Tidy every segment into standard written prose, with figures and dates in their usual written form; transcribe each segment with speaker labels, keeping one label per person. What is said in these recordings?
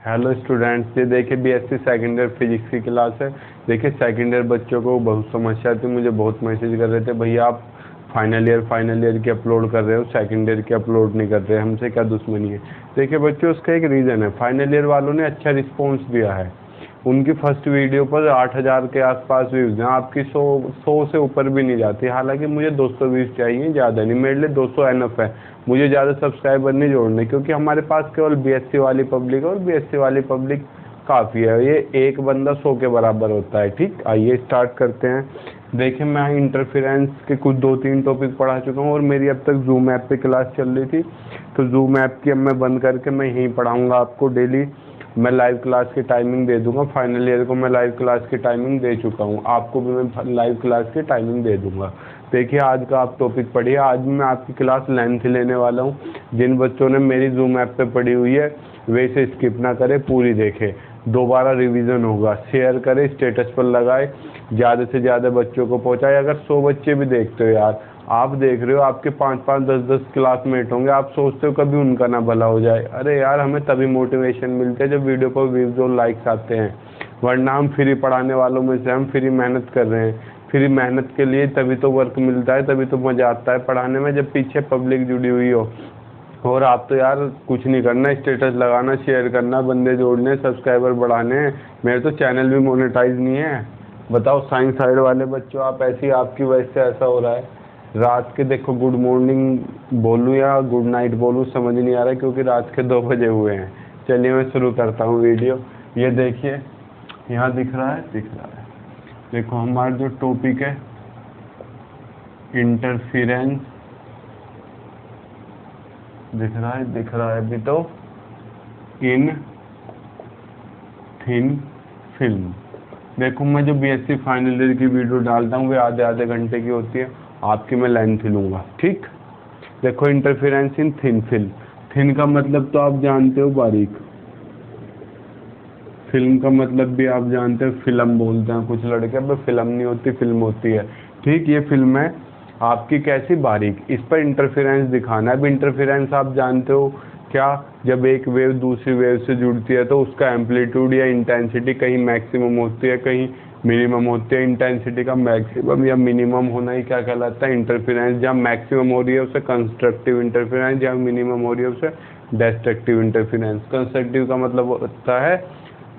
Speaker 1: Hello students, ये देखिए BSc second year physics की क्लास है। देखिए सेकेंड ईयर बच्चों को बहुत समस्या थी, मुझे बहुत मैसेज कर रहे थे, भैया आप फाइनल ईयर की अपलोड कर रहे हो, सेकेंड ईयर की अपलोड नहीं कर रहे, हमसे क्या दुश्मनी है। देखिए बच्चों, उसका एक रीज़न है, फाइनल ईयर वालों ने अच्छा रिस्पॉन्स दिया है। उनकी फर्स्ट वीडियो पर 8,000 के आसपास व्यूज़ हैं, आपकी 100 से ऊपर भी नहीं जाती। हालांकि मुझे 200 व्यूज़ चाहिए, ज़्यादा नहीं, मेरे लिए 200 एनफ है। मुझे ज़्यादा सब्सक्राइबर नहीं जोड़ने, क्योंकि हमारे पास केवल बीएससी वाली पब्लिक है और बीएससी वाली पब्लिक काफ़ी है। ये एक बंदा 100 के बराबर होता है। ठीक, आइए स्टार्ट करते हैं। देखिए मैं इंटरफेरेंस के कुछ 2-3 टॉपिक पढ़ा चुका हूँ और मेरी अब तक जूम ऐप पे क्लास चल रही थी, तो जूम ऐप की अब मैं बंद करके मैं यहीं पढ़ाऊँगा आपको डेली। मैं लाइव क्लास की टाइमिंग दे दूंगा, फाइनल ईयर को मैं लाइव क्लास की टाइमिंग दे चुका हूँ, आपको भी मैं लाइव क्लास की टाइमिंग दे दूंगा। देखिए आज का आप टॉपिक पढ़िए। आज मैं आपकी क्लास लेंथ लेने वाला हूँ। जिन बच्चों ने मेरी जूम ऐप पे पढ़ी हुई है वे इसे स्किप ना करें, पूरी देखें। दोबारा रिवीजन होगा, शेयर करें, स्टेटस पर लगाए, ज़्यादा से ज़्यादा बच्चों को पहुँचाए। अगर 100 बच्चे भी देखते हो यार, आप देख रहे हो, आपके 5-5 10-10 क्लासमेट होंगे, आप सोचते हो कभी उनका ना भला हो जाए। अरे यार, हमें तभी मोटिवेशन मिलती है जब वीडियो पर व्यूज और लाइक्स आते हैं, वरना हम फ्री पढ़ाने वालों में से हम फ्री मेहनत कर रहे हैं। फ्री मेहनत के लिए तभी तो वर्क मिलता है, तभी तो मज़ा आता है पढ़ाने में, जब पीछे पब्लिक जुड़ी हुई हो। और आप तो यार कुछ नहीं करना, स्टेटस लगाना, शेयर करना, बंदे जोड़ने, सब्सक्राइबर बढ़ाने हैं। मेरे तो चैनल भी मोनेटाइज नहीं है। बताओ साइंस साइड वाले बच्चों, आप ऐसी, आपकी वजह से ऐसा हो रहा है। रात के देखो गुड मॉर्निंग बोलूँ या गुड नाइट बोलूँ समझ नहीं आ रहा है, क्योंकि रात के 2 बजे हुए हैं। चलिए मैं शुरू करता हूँ वीडियो। ये देखिए यहाँ दिख रहा है, दिख रहा है। देखो हमारा जो टॉपिक है इंटरफेरेंस, दिख रहा है, दिख रहा है अभी तो, इन थिन फिल्म। देखो मैं जो बीएससी फाइनल ईयर की वीडियो डालता हूँ वे आधे आधे घंटे की होती है, आपकी मैं लेंथ लूँगा। ठीक, देखो इंटरफेरेंस इन थिन फिल्म। थिन का मतलब तो आप जानते हो, बारीक। फिल्म का मतलब भी आप जानते हो, फिल्म बोलते हैं कुछ लड़के, पर फिल्म नहीं होती, फिल्म होती है। ठीक, ये फिल्म है आपकी कैसी, बारीक। इस पर इंटरफेरेंस दिखाना है। अब इंटरफेरेंस आप जानते हो क्या, जब एक वेव दूसरी वेव से जुड़ती है तो उसका एम्पलीट्यूड या इंटेंसिटी कहीं मैक्सिमम होती है, कहीं मिनिमम होती है। इंटेंसिटी का मैक्सिमम या मिनिमम होना ही क्या कहलाता है, इंटरफेरेंस। जहाँ मैक्सिमम हो रही है उसे कंस्ट्रक्टिव इंटरफेरेंस, जहाँ मिनिमम हो रही है उसे डिस्ट्रक्टिव इंटरफेरेंस। कंस्ट्रक्टिव का मतलब होता है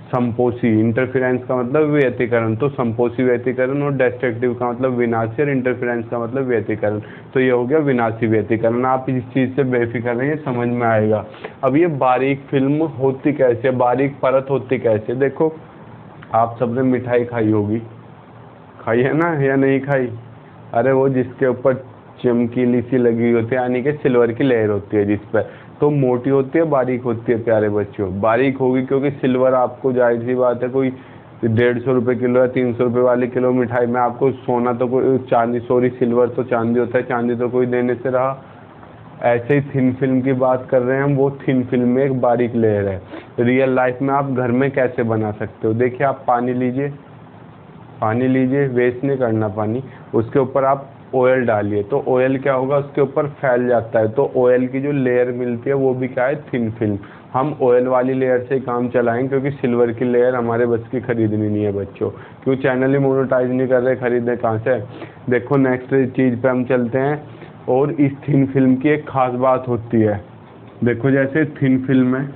Speaker 1: संपोषी, इंटरफेरेंस का मतलब व्यतिकरण, तो संपोषी व्यतिकरण, और डिस्ट्रक्टिव का मतलब विनाशी, और इंटरफेरेंस का मतलब व्यतिकरण। तो ये हो गया विनाशी व्यतिकरण। आप इस चीज़ से बेफिक्र रहिए, समझ में आएगा। अब ये बारीक फिल्म होती कैसे, बारीक परत होती कैसे। देखो आप सबने मिठाई खाई होगी, खाई है ना या नहीं खाई। अरे वो जिसके ऊपर चमकीली सी लगी होती है, यानी कि सिल्वर की लेयर होती है जिस पर, तो मोटी होती है बारीक होती है प्यारे बच्चों, बारीक होगी, क्योंकि सिल्वर आपको जाहिर सी बात है कोई 150 रुपये किलो या 300 रुपये वाली किलो मिठाई में आपको, सोना तो कोई, चांदी, सॉरी सिल्वर तो चांदी होता है, चांदी तो कोई देने से रहा। ऐसे ही थिन फिल्म की बात कर रहे हैं हम, वो थिन फिल्म में एक बारीक लेयर है। रियल लाइफ में आप घर में कैसे बना सकते हो, देखिए आप पानी लीजिए, पानी लीजिए, वेस्ट नहीं करना पानी, उसके ऊपर आप ऑयल डालिए, तो ऑयल क्या होगा, उसके ऊपर फैल जाता है, तो ऑयल की जो लेयर मिलती है वो भी क्या है, थिन फिल्म। हम ऑयल वाली लेयर से काम चलाएंगे, क्योंकि सिल्वर की लेयर हमारे बस की खरीदनी नहीं है बच्चों, क्यों चैनल ही मोनेटाइज नहीं कर रहे, खरीदने कहाँ से। देखो नेक्स्ट चीज़ पे हम चलते हैं। और इस थिन फिल्म की एक खास बात होती है, देखो जैसे थिन फिल्म है,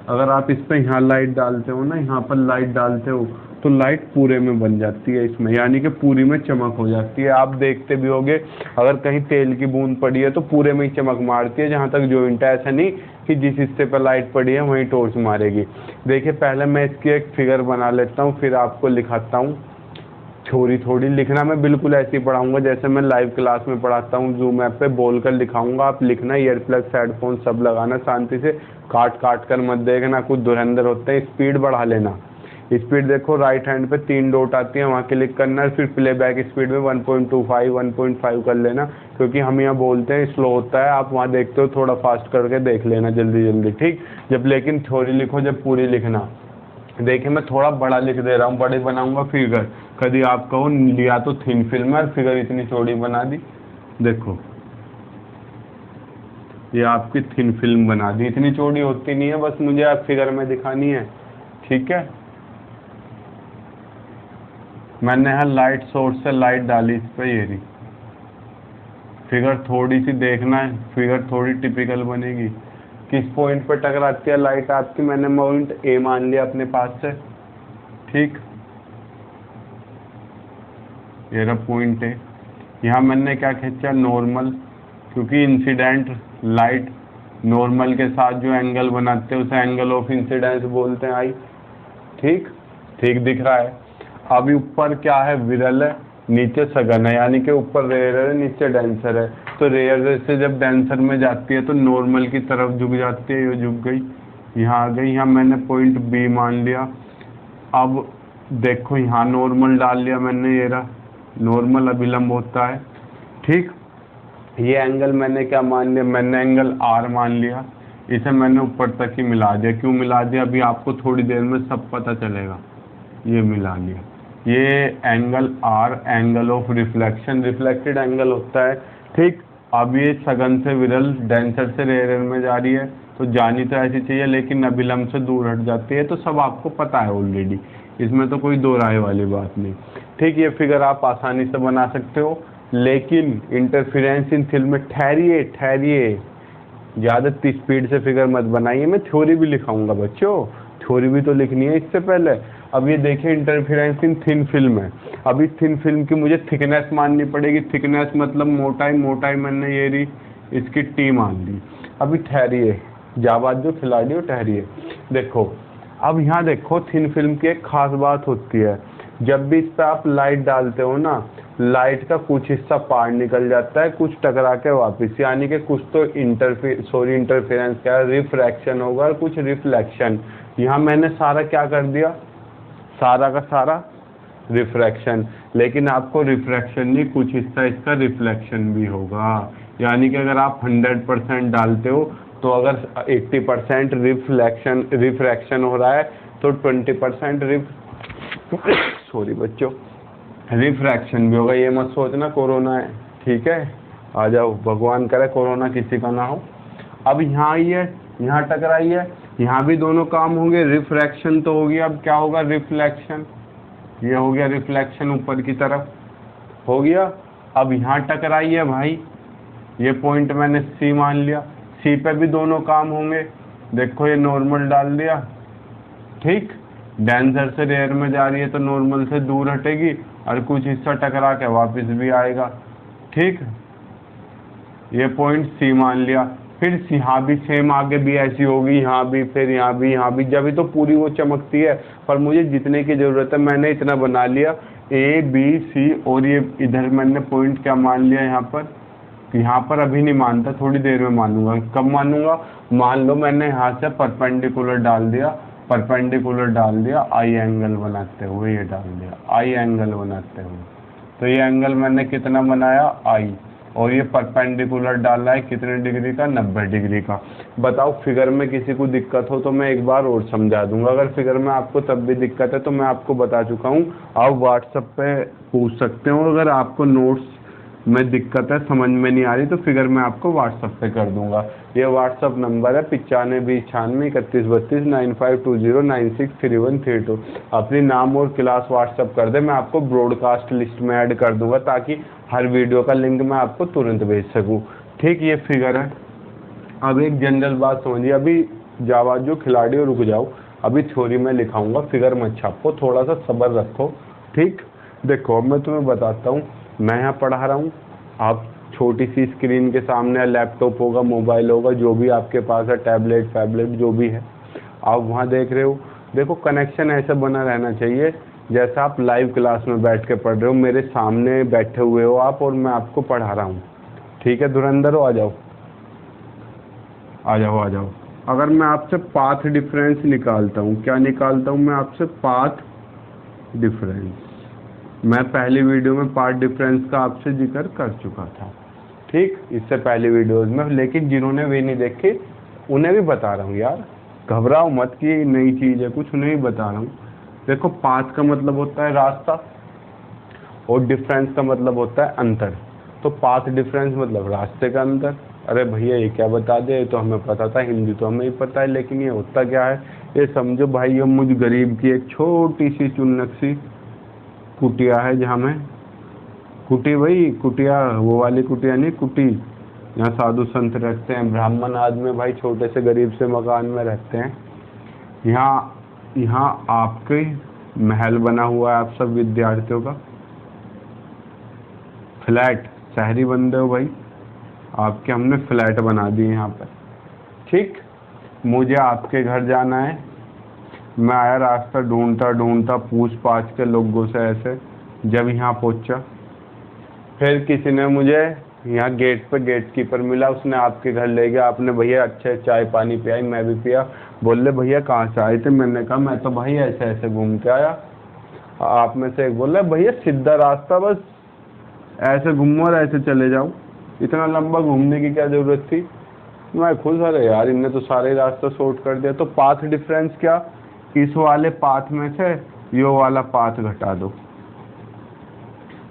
Speaker 1: अगर आप इस पर यहाँ लाइट डालते हो ना, यहाँ पर लाइट डालते हो तो लाइट पूरे में बन जाती है इसमें, यानी कि पूरी में चमक हो जाती है। आप देखते भी होगे, अगर कहीं तेल की बूंद पड़ी है तो पूरे में ही चमक मारती है, जहाँ तक जॉइंट है। ऐसा नहीं कि जिस हिस्से पर लाइट पड़ी है वहीं टॉर्च मारेगी। देखिए पहले मैं इसकी एक फिगर बना लेता हूँ, फिर आपको लिखाता हूँ। थोड़ी थोड़ी लिखना मैं बिल्कुल ऐसे ही पढ़ाऊंगा जैसे मैं लाइव क्लास में पढ़ाता हूँ, जूम ऐप पे बोल कर लिखाऊंगा, आप लिखना, ईयर प्लग्स हेडफोन सब लगाना, शांति से काट काट कर मत देखना, कुछ धुरंधर होते हैं। स्पीड बढ़ा लेना, स्पीड देखो राइट हैंड पे 3 डॉट आती है, वहाँ क्लिक करना है, फिर प्लेबैक स्पीड में 1.25 1.5 कर लेना, क्योंकि हम यहाँ बोलते हैं स्लो होता है, आप वहाँ देखते हो, थोड़ा फास्ट करके देख लेना जल्दी जल्दी। ठीक, जब लेकिन थ्योरी लिखो, जब पूरी लिखना। देखिए मैं थोड़ा बड़ा लिख दे रहा हूँ, बड़े बनाऊंगा फिगर, कभी आप कहो लिया तो थिन फिल्म है और फिगर इतनी चौड़ी बना दी। देखो ये आपकी थिन फिल्म बना दी, इतनी चौड़ी होती नहीं है, बस मुझे आप फिगर में दिखानी है। ठीक है, मैंने यहाँ लाइट सोर्स से लाइट डाली इस पर, ये रही फिगर। थोड़ी सी देखना है, फिगर थोड़ी टिपिकल बनेगी। किस पॉइंट पर टकराती है लाइट आपकी, मैंने पॉइंट ए मान लिया अपने पास से। ठीक, ये रहा पॉइंट ए। यहाँ मैंने क्या खींचा, नॉर्मल, क्योंकि इंसिडेंट लाइट नॉर्मल के साथ जो एंगल बनाते हैं उसे एंगल ऑफ इंसिडेंस बोलते हैं, आई। ठीक, ठीक दिख रहा है। अभी ऊपर क्या है, विरल है, नीचे सघन है, यानी कि ऊपर रेयर है, नीचे डेंसर है। तो रेयर से जब डेंसर में जाती है तो नॉर्मल की तरफ झुक जाती है, ये झुक गई, यहाँ आ गई। यहाँ मैंने पॉइंट बी मान लिया। अब देखो यहाँ नॉर्मल डाल लिया मैंने, ये रहा नॉर्मल अभिलंब होता है। ठीक, ये एंगल मैंने क्या मान लिया, मैंने एंगल आर मान लिया। इसे मैंने ऊपर तक ही मिला दिया। क्यों मिला दिया, अभी आपको थोड़ी देर में सब पता चलेगा। ये मिला लिया, ये angle R angle of reflection, reflected angle होता है। ठीक, अब ये सघन से विरल डेंसर से रेयर में जा रही है, तो जानी तो ऐसी चाहिए, लेकिन अभिलंब से दूर हट जाती है। तो सब आपको पता है ऑलरेडी, इसमें तो कोई दो राय वाली बात नहीं। ठीक, ये फिगर आप आसानी से बना सकते हो, लेकिन इंटरफेरेंस इन फिल्म में, ठहरिए ठहरिए, ज़्यादा स्पीड से फिगर मत बनाइए। मैं थ्योरी भी लिखाऊंगा बच्चों, थ्योरी भी तो लिखनी है इससे पहले। अब ये देखिए इंटरफेरेंस इन थिन फिल्म है। अब इस थिन फिल्म की मुझे थिकनेस माननी पड़ेगी। थिकनेस मतलब मोटाई, मोटाई मैंने ये रही इसकी टी मान ली। अभी ठहरिए, जाबाज जो खिलाड़ी हो ठहरिए। देखो अब यहाँ देखो, थिन फिल्म की एक खास बात होती है, जब भी इस पर आप लाइट डालते हो ना, लाइट का कुछ हिस्सा पार निकल जाता है, कुछ टकरा के वापस, यानी कि कुछ तो इंटरफेरेंस क्या है, रिफ्रैक्शन होगा और कुछ रिफ्लेक्शन। यहाँ मैंने सारा क्या कर दिया, सारा का सारा रिफ्रैक्शन, लेकिन आपको रिफ्रैक्शन नहीं, कुछ हिस्सा इसका रिफ्लेक्शन भी होगा। यानी कि अगर आप 100% डालते हो तो अगर 80% रिफ्रैक्शन हो रहा है तो 20% सॉरी बच्चों, रिफ्रैक्शन भी होगा। ये मत सोचना कोरोना है, ठीक है, आ जाओ, भगवान करे कोरोना किसी का ना हो। अब यहाँ आई है, यहाँ टकराई है, यहाँ भी दोनों काम होंगे। रिफ्रैक्शन तो होगी, अब क्या होगा, रिफ्लेक्शन। ये हो गया रिफ्लेक्शन, ऊपर की तरफ हो गया। अब यहाँ टकराई है भाई, ये पॉइंट मैंने सी मान लिया। सी पे भी दोनों काम होंगे। देखो ये नॉर्मल डाल दिया, ठीक, डेंसर से रेयर में जा रही है तो नॉर्मल से दूर हटेगी और कुछ हिस्सा टकरा के वापस भी आएगा। ठीक, ये पॉइंट सी मान लिया। फिर यहाँ भी सेम, आगे भी ऐसी होगी, यहाँ भी, फिर यहाँ भी, यहाँ भी, जब भी तो पूरी वो चमकती है। पर मुझे जितने की ज़रूरत है मैंने इतना बना लिया, ए बी सी, और ये इधर मैंने पॉइंट क्या मान लिया, यहाँ पर अभी नहीं मानता, थोड़ी देर में मानूंगा। कब मानूंगा, मान लो मैंने यहाँ से परपेंडिकुलर डाल दिया, परपेंडिकुलर डाल दिया, आई एंगल बनाते हुए ये डाल दिया, आई एंगल बनाते हुए। तो ये एंगल मैंने कितना बनाया, आई, और ये परपेंडिकुलर डाला है कितने डिग्री का, 90 डिग्री का। बताओ फिगर में किसी को दिक्कत हो तो मैं एक बार और समझा दूंगा। अगर फिगर में आपको तब भी दिक्कत है तो मैं आपको बता चुका हूँ, आप व्हाट्सएप पे पूछ सकते हो। अगर आपको नोट्स में दिक्कत है, समझ में नहीं आ रही, तो फिगर मैं आपको व्हाट्सएप पे कर दूंगा। ये व्हाट्सएप नंबर है 9520963132। अपनी नाम और क्लास व्हाट्सएप कर दे, मैं आपको ब्रॉडकास्ट लिस्ट में ऐड कर दूंगा ताकि हर वीडियो का लिंक मैं आपको तुरंत भेज सकूं। ठीक, ये फिगर है। अब एक जनरल बात समझिए, अभी जाबाजो खिलाड़ियों रुक जाओ, अभी थ्योरी में लिखाऊंगा, फिगर मत छापो, थोड़ा सा सब्र रखो। ठीक, देखो अब मैं तुम्हें बताता हूँ, मैं यहाँ पढ़ा रहा हूँ, आप छोटी सी स्क्रीन के सामने लैपटॉप होगा, मोबाइल होगा, जो भी आपके पास है, टैबलेट फैबलेट जो भी है, आप वहाँ देख रहे हो। देखो कनेक्शन ऐसा बना रहना चाहिए जैसा आप लाइव क्लास में बैठ के पढ़ रहे हो, मेरे सामने बैठे हुए हो आप और मैं आपको पढ़ा रहा हूँ। ठीक है, धुरंधर हो, आ जाओ आ जाओ आ जाओ। अगर मैं आपसे पाथ डिफरेंस निकालता हूँ, क्या निकालता हूँ मैं आपसे, पाथ डिफरेंस। मैं पहली वीडियो में पाथ डिफरेंस का आपसे जिक्र कर चुका था, ठीक, इससे पहली वीडियोस में, लेकिन जिन्होंने वे नहीं देखे उन्हें भी बता रहा हूँ यार, घबराओ मत कि नई चीज़ है कुछ, उन्हें भी बता रहा हूँ। देखो पाथ का मतलब होता है रास्ता और डिफरेंस का मतलब होता है अंतर। तो पाथ डिफरेंस मतलब रास्ते का अंतर, अरे भैया ये क्या बता दे, तो हमें पता था, हिंदी तो हमें ही पता है, लेकिन ये होता क्या है, ये समझो भाई ये मुझ गरीब की एक छोटी सी चुन्नक सी कुटिया है, जहाँ मैं कुटी, भाई कुटिया वो वाली कुटिया नहीं, कुटी यहाँ साधु संत रहते हैं, ब्राह्मण आदमी भाई छोटे से गरीब से मकान में रहते हैं। यहाँ यहाँ आपके महल बना हुआ है, आप सब विद्यार्थियों का फ्लैट, शहरी बंदे हो भाई, आपके हमने फ्लैट बना दिए यहाँ पर। ठीक, मुझे आपके घर जाना है, मैं आया रास्ता ढूंढता ढूंढता पूछ पाछ के लोगों से ऐसे, जब यहाँ पहुँचा, फिर किसी ने मुझे यहाँ गेट पे गेट कीपर मिला, उसने आपके घर ले गया, आपने भैया अच्छे चाय पानी पियाई, मैं भी पिया। बोले भैया कहाँ से आए थे, मैंने कहा मैं तो भाई ऐसे ऐसे घूम के आया। आप में से एक बोला भैया सीधा रास्ता, बस ऐसे घूमो और ऐसे चले जाओ, इतना लंबा घूमने की क्या जरूरत थी। मैं खुद, अरे यार इनने तो सारे रास्ता शॉर्ट कर दिया। तो पाथ डिफरेंस क्या, इस वाले पाथ में से यो वाला पाथ घटा दो,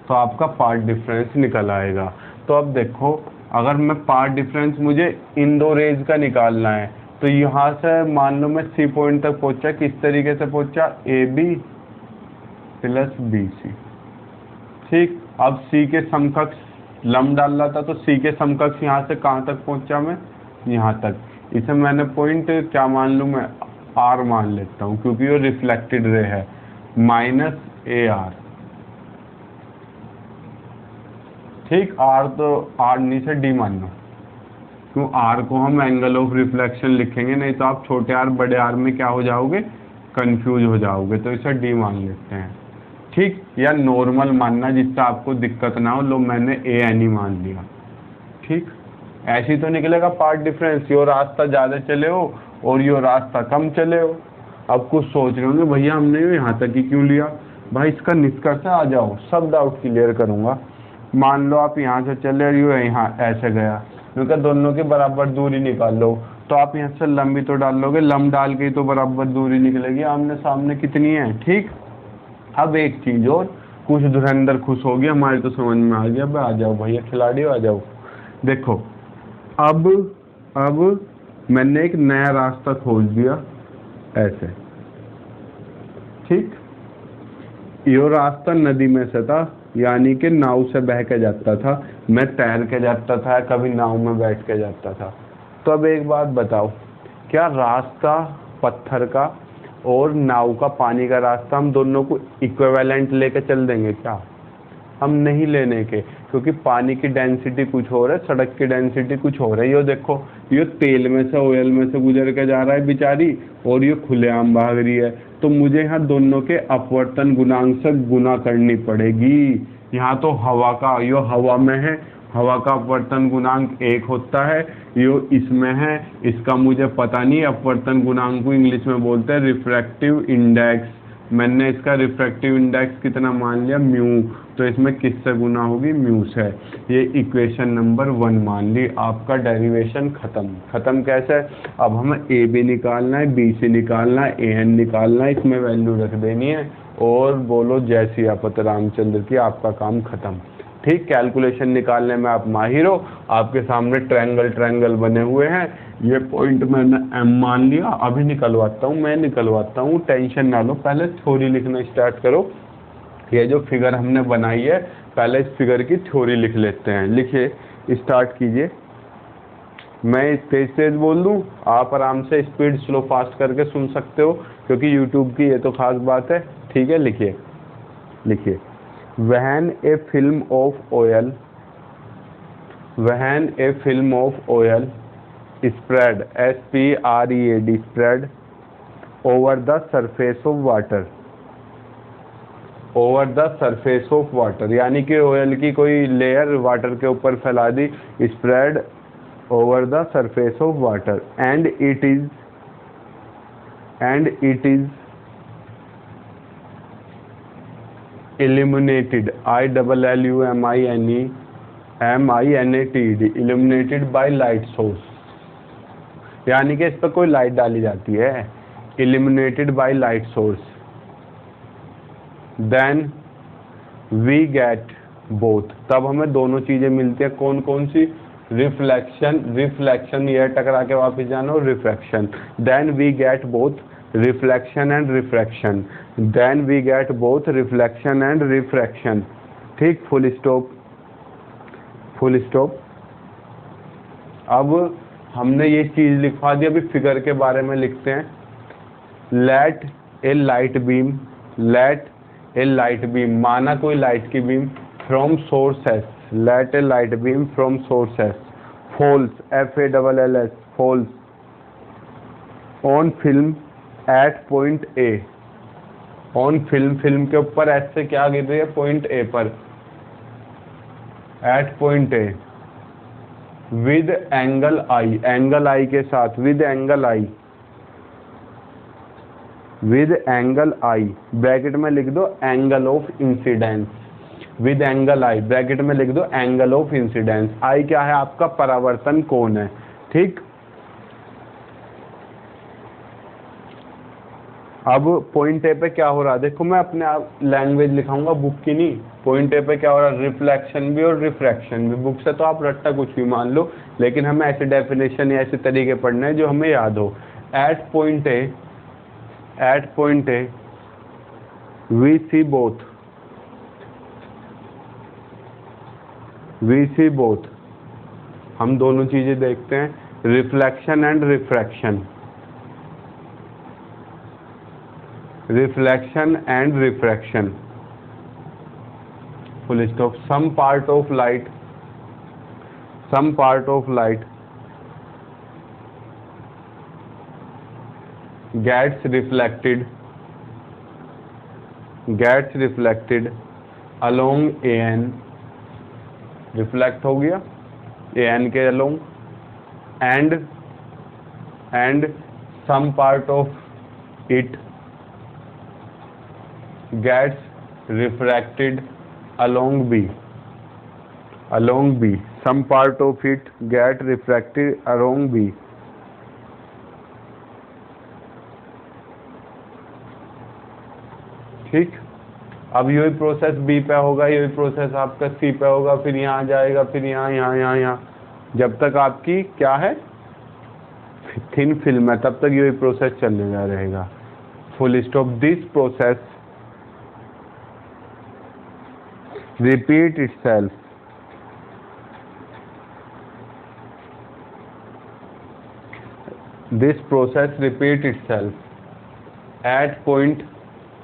Speaker 1: तो आपका पाथ डिफरेंस निकल आएगा। तो अब देखो, अगर मैं पाथ डिफरेंस मुझे इन दो रेज का निकालना है, तो यहाँ से मान लो मैं सी पॉइंट तक पहुंचा, किस तरीके से पहुंचा, A B plus B C. ठीक, अब सी के समकक्ष लंब डाल रहा था, तो सी के समकक्ष यहाँ से कहाँ तक पहुंचा मैं, यहाँ तक। इसे मैंने पॉइंट क्या मान लूँ मैं, आर मान लेता हूँ, क्योंकि वो रिफ्लेक्टेड रे है, माइनस ए आर। ठीक, आर तो आर नीचे डी मान लो, क्यों आर को हम एंगल ऑफ रिफ्लेक्शन लिखेंगे, नहीं तो आप छोटे आर बड़े आर में क्या हो जाओगे, कंफ्यूज हो जाओगे, तो इसे डी मान लेते हैं। ठीक, या नॉर्मल मानना जिससे आपको दिक्कत ना हो, लो मैंने ए एन ही मान लिया। ठीक, ऐसी तो निकलेगा पार्ट डिफरेंस, यो रास्ता ज़्यादा चले हो और यो रास्ता कम चले हो। अब कुछ सोच रहे होंगे भैया हमने यहाँ तक ही क्यों लिया, भाई इसका निष्कर्ष आ जाओ, सब डाउट क्लियर करूँगा। मान लो आप यहाँ से चले और यो यहाँ ऐसे गया, क्योंकि दोनों की बराबर दूरी निकाल लो, तो आप यहाँ से लंबी तो डाल लोगे, लंब डाल के ही तो बराबर दूरी निकलेगी, आमने सामने कितनी है। ठीक, अब एक चीज और, कुछ धुरंधर खुश हो गया, हमारे तो समझ में आ गया, अब आ जाओ भैया खिलाड़ी आ जाओ। देखो अब मैंने एक नया रास्ता खोज दिया ऐसे। ठीक, यो रास्ता नदी में से था, यानी कि नाव से बह के जाता था, मैं तैर के जाता था, कभी नाव में बैठ के जाता था। तो अब एक बात बताओ, क्या रास्ता पत्थर का और नाव का पानी का रास्ता हम दोनों को इक्विवेलेंट लेके चल देंगे क्या, हम नहीं लेने के, क्योंकि पानी की डेंसिटी कुछ और है, सड़क की डेंसिटी कुछ और है। यो देखो, ये तेल में से ऑयल में से गुजर के जा रहा है बेचारी, और ये खुलेआम भाग रही है, तो मुझे यहाँ दोनों के अपवर्तन गुणांक से गुना करनी पड़ेगी। यहाँ तो हवा का, यो हवा में है, हवा का अपवर्तन गुणांक 1 होता है, यो इसमें है, इसका मुझे पता नहीं, अपवर्तन गुणांक को इंग्लिश में बोलते हैं रिफ्रैक्टिव इंडेक्स। मैंने इसका रिफ्रैक्टिव इंडेक्स कितना मान लिया, म्यू, तो इसमें किससे गुना होगी, म्यू से। ये इक्वेशन नंबर 1 मान ली, आपका डेरिवेशन खत्म कैसे, अब हमें ए बी निकालना है, बी सी निकालना है, ए एन निकालना है, इसमें वैल्यू रख देनी है, और बोलो जय सियापत रामचंद्र की, आपका काम खत्म। ठीक, कैलकुलेशन निकालने में आप माहिर हो, आपके सामने ट्रायंगल बने हुए हैं, ये पॉइंट मैंने एम मान लिया, अभी निकलवाता हूँ, मैं निकलवाता हूँ, टेंशन ना लो, पहले थ्योरी लिखना स्टार्ट करो। ये जो फिगर हमने बनाई है, पहले इस फिगर की थ्योरी लिख लेते हैं। लिखिए, स्टार्ट कीजिए। मैं तेज बोल दूँ, आप आराम से स्पीड स्लो फास्ट करके सुन सकते हो, क्योंकि यूट्यूब की ये तो खास बात है। ठीक है, लिखिए when a film of oil spread, spread, spread over the surface of water, यानी कि ऑयल की कोई लेयर वाटर के ऊपर फैला दी, spread over the surface of water, and it is illuminated, illuminated, illuminated by light source, यानी कि इस पर कोई लाइट डाली जाती है, illuminated by light source, then we get both, तब हमें दोनों चीजें मिलती हैं, कौन कौन सी, रिफ्लेक्शन ये टकरा के वापस जाना, और refraction. Then we get both reflection and refraction, then we get both reflection and refraction. ठीक, फुल स्टॉप, फुल स्टॉप। अब हमने ये चीज लिखवा दी, अभी फिगर के बारे में लिखते हैं। Let a light beam, let a light beam, माना कोई लाइट की beam from source S, let a light beam from source S falls, FALLS falls on film at point A, on film, film के ऊपर S से क्या गिर रही है, पॉइंट ए पर, at point A with angle I, angle I के साथ, with angle I, with angle I, bracket में लिख दो angle of incidence, with angle I, bracket में लिख दो एंगल ऑफ इंसिडेंस। आई क्या है, आपका परावर्तन कोण है। ठीक, अब पॉइंट ए पे क्या हो रहा है, देखो मैं अपने आप लैंग्वेज लिखाऊंगा, बुक की नहीं। पॉइंट ए पे क्या हो रहा है, रिफ्लेक्शन भी और रिफ्रैक्शन भी। बुक से तो आप रट्टा कुछ भी मान लो, लेकिन हमें ऐसे डेफिनेशन या ऐसे तरीके पढ़ने हैं जो हमें याद हो। At point A, at point A we see both, we see both, हम दोनों चीजें देखते हैं, reflection and refraction, reflection and refraction, full stop. Some part of light, some part of light gets reflected, gets reflected along AN, reflect हो गया AN के along, and some part of it gets refracted along B, along B, some part of it get refracted along B। ठीक, अब यही process B पे होगा, यही process आपका सी पे होगा, फिर यहाँ जाएगा, फिर यहाँ, यहाँ, जब तक आपकी क्या है, थिन फिल्म है, तब तक यही प्रोसेस चलने रहेगा। Full stop. This process repeat itself, this process repeat itself eight point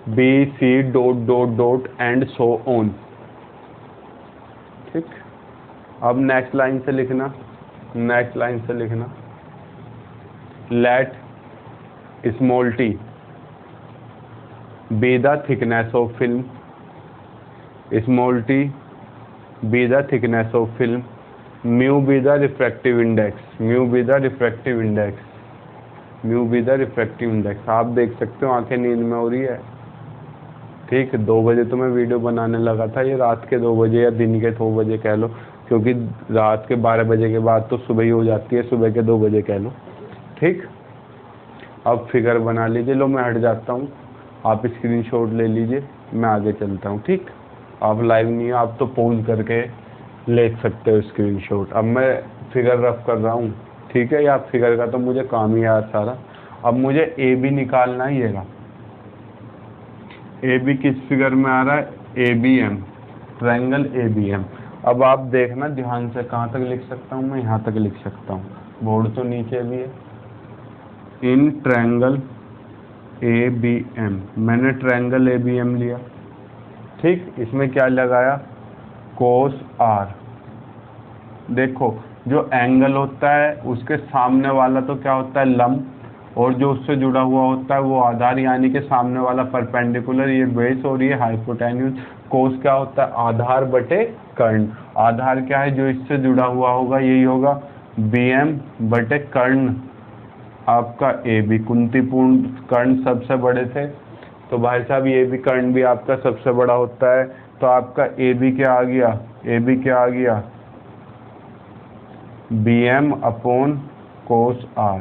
Speaker 1: B, C dot dot dot and so on. ठीक, अब नेक्स्ट लाइन से लिखना, नेक्स्ट लाइन से लिखना, let small t be the thickness of film, small t be the thickness of film, mu be the refractive index, mu be the refractive index, mu be the refractive index. आप देख सकते हो आंखें नींद में हो रही है। ठीक, 2 बजे तो मैं वीडियो बनाने लगा था, ये रात के 2 बजे या दिन के 2 बजे कह लो, क्योंकि रात के 12 बजे के बाद तो सुबह ही हो जाती है, सुबह के 2 बजे कह लो। ठीक, अब फिगर बना लीजिए। लो मैं हट जाता हूँ, आप स्क्रीनशॉट ले लीजिए, मैं आगे चलता हूँ। ठीक, आप लाइव नहीं हो, आप तो पॉज करके ले सकते हो स्क्रीनशॉट। अब मैं फिगर रफ कर रहा हूँ, ठीक है, या फिगर का तो मुझे काम ही यार सारा। अब मुझे ए बी निकालना ही है। ए बी किस फिगर में आ रहा है, ABM, ट्रायंगल ABM। अब आप देखना ध्यान से, कहाँ तक लिख सकता हूँ मैं, यहाँ तक लिख सकता हूँ, बोर्ड तो नीचे भी है। इन ट्रायंगल ABM, मैंने ट्रायंगल ABM लिया। ठीक, इसमें क्या लगाया, cos R। देखो जो एंगल होता है उसके सामने वाला तो क्या होता है, लंब, और जो उससे जुड़ा हुआ होता है वो आधार, यानी कि सामने वाला परपेंडिकुलर, ये बेस और ये हाइपोटेन्यूज। कोस क्या होता है, आधार बटे कर्ण। आधार क्या है, जो इससे जुड़ा हुआ होगा यही होगा, BM बटे कर्ण आपका AB। कुंतीपूर्ण कर्ण सबसे बड़े थे, तो भाई साहब ये भी कर्ण भी आपका सबसे बड़ा होता है, तो आपका AB क्या आ गया, AB क्या आ गया, BM अपॉन कोस R,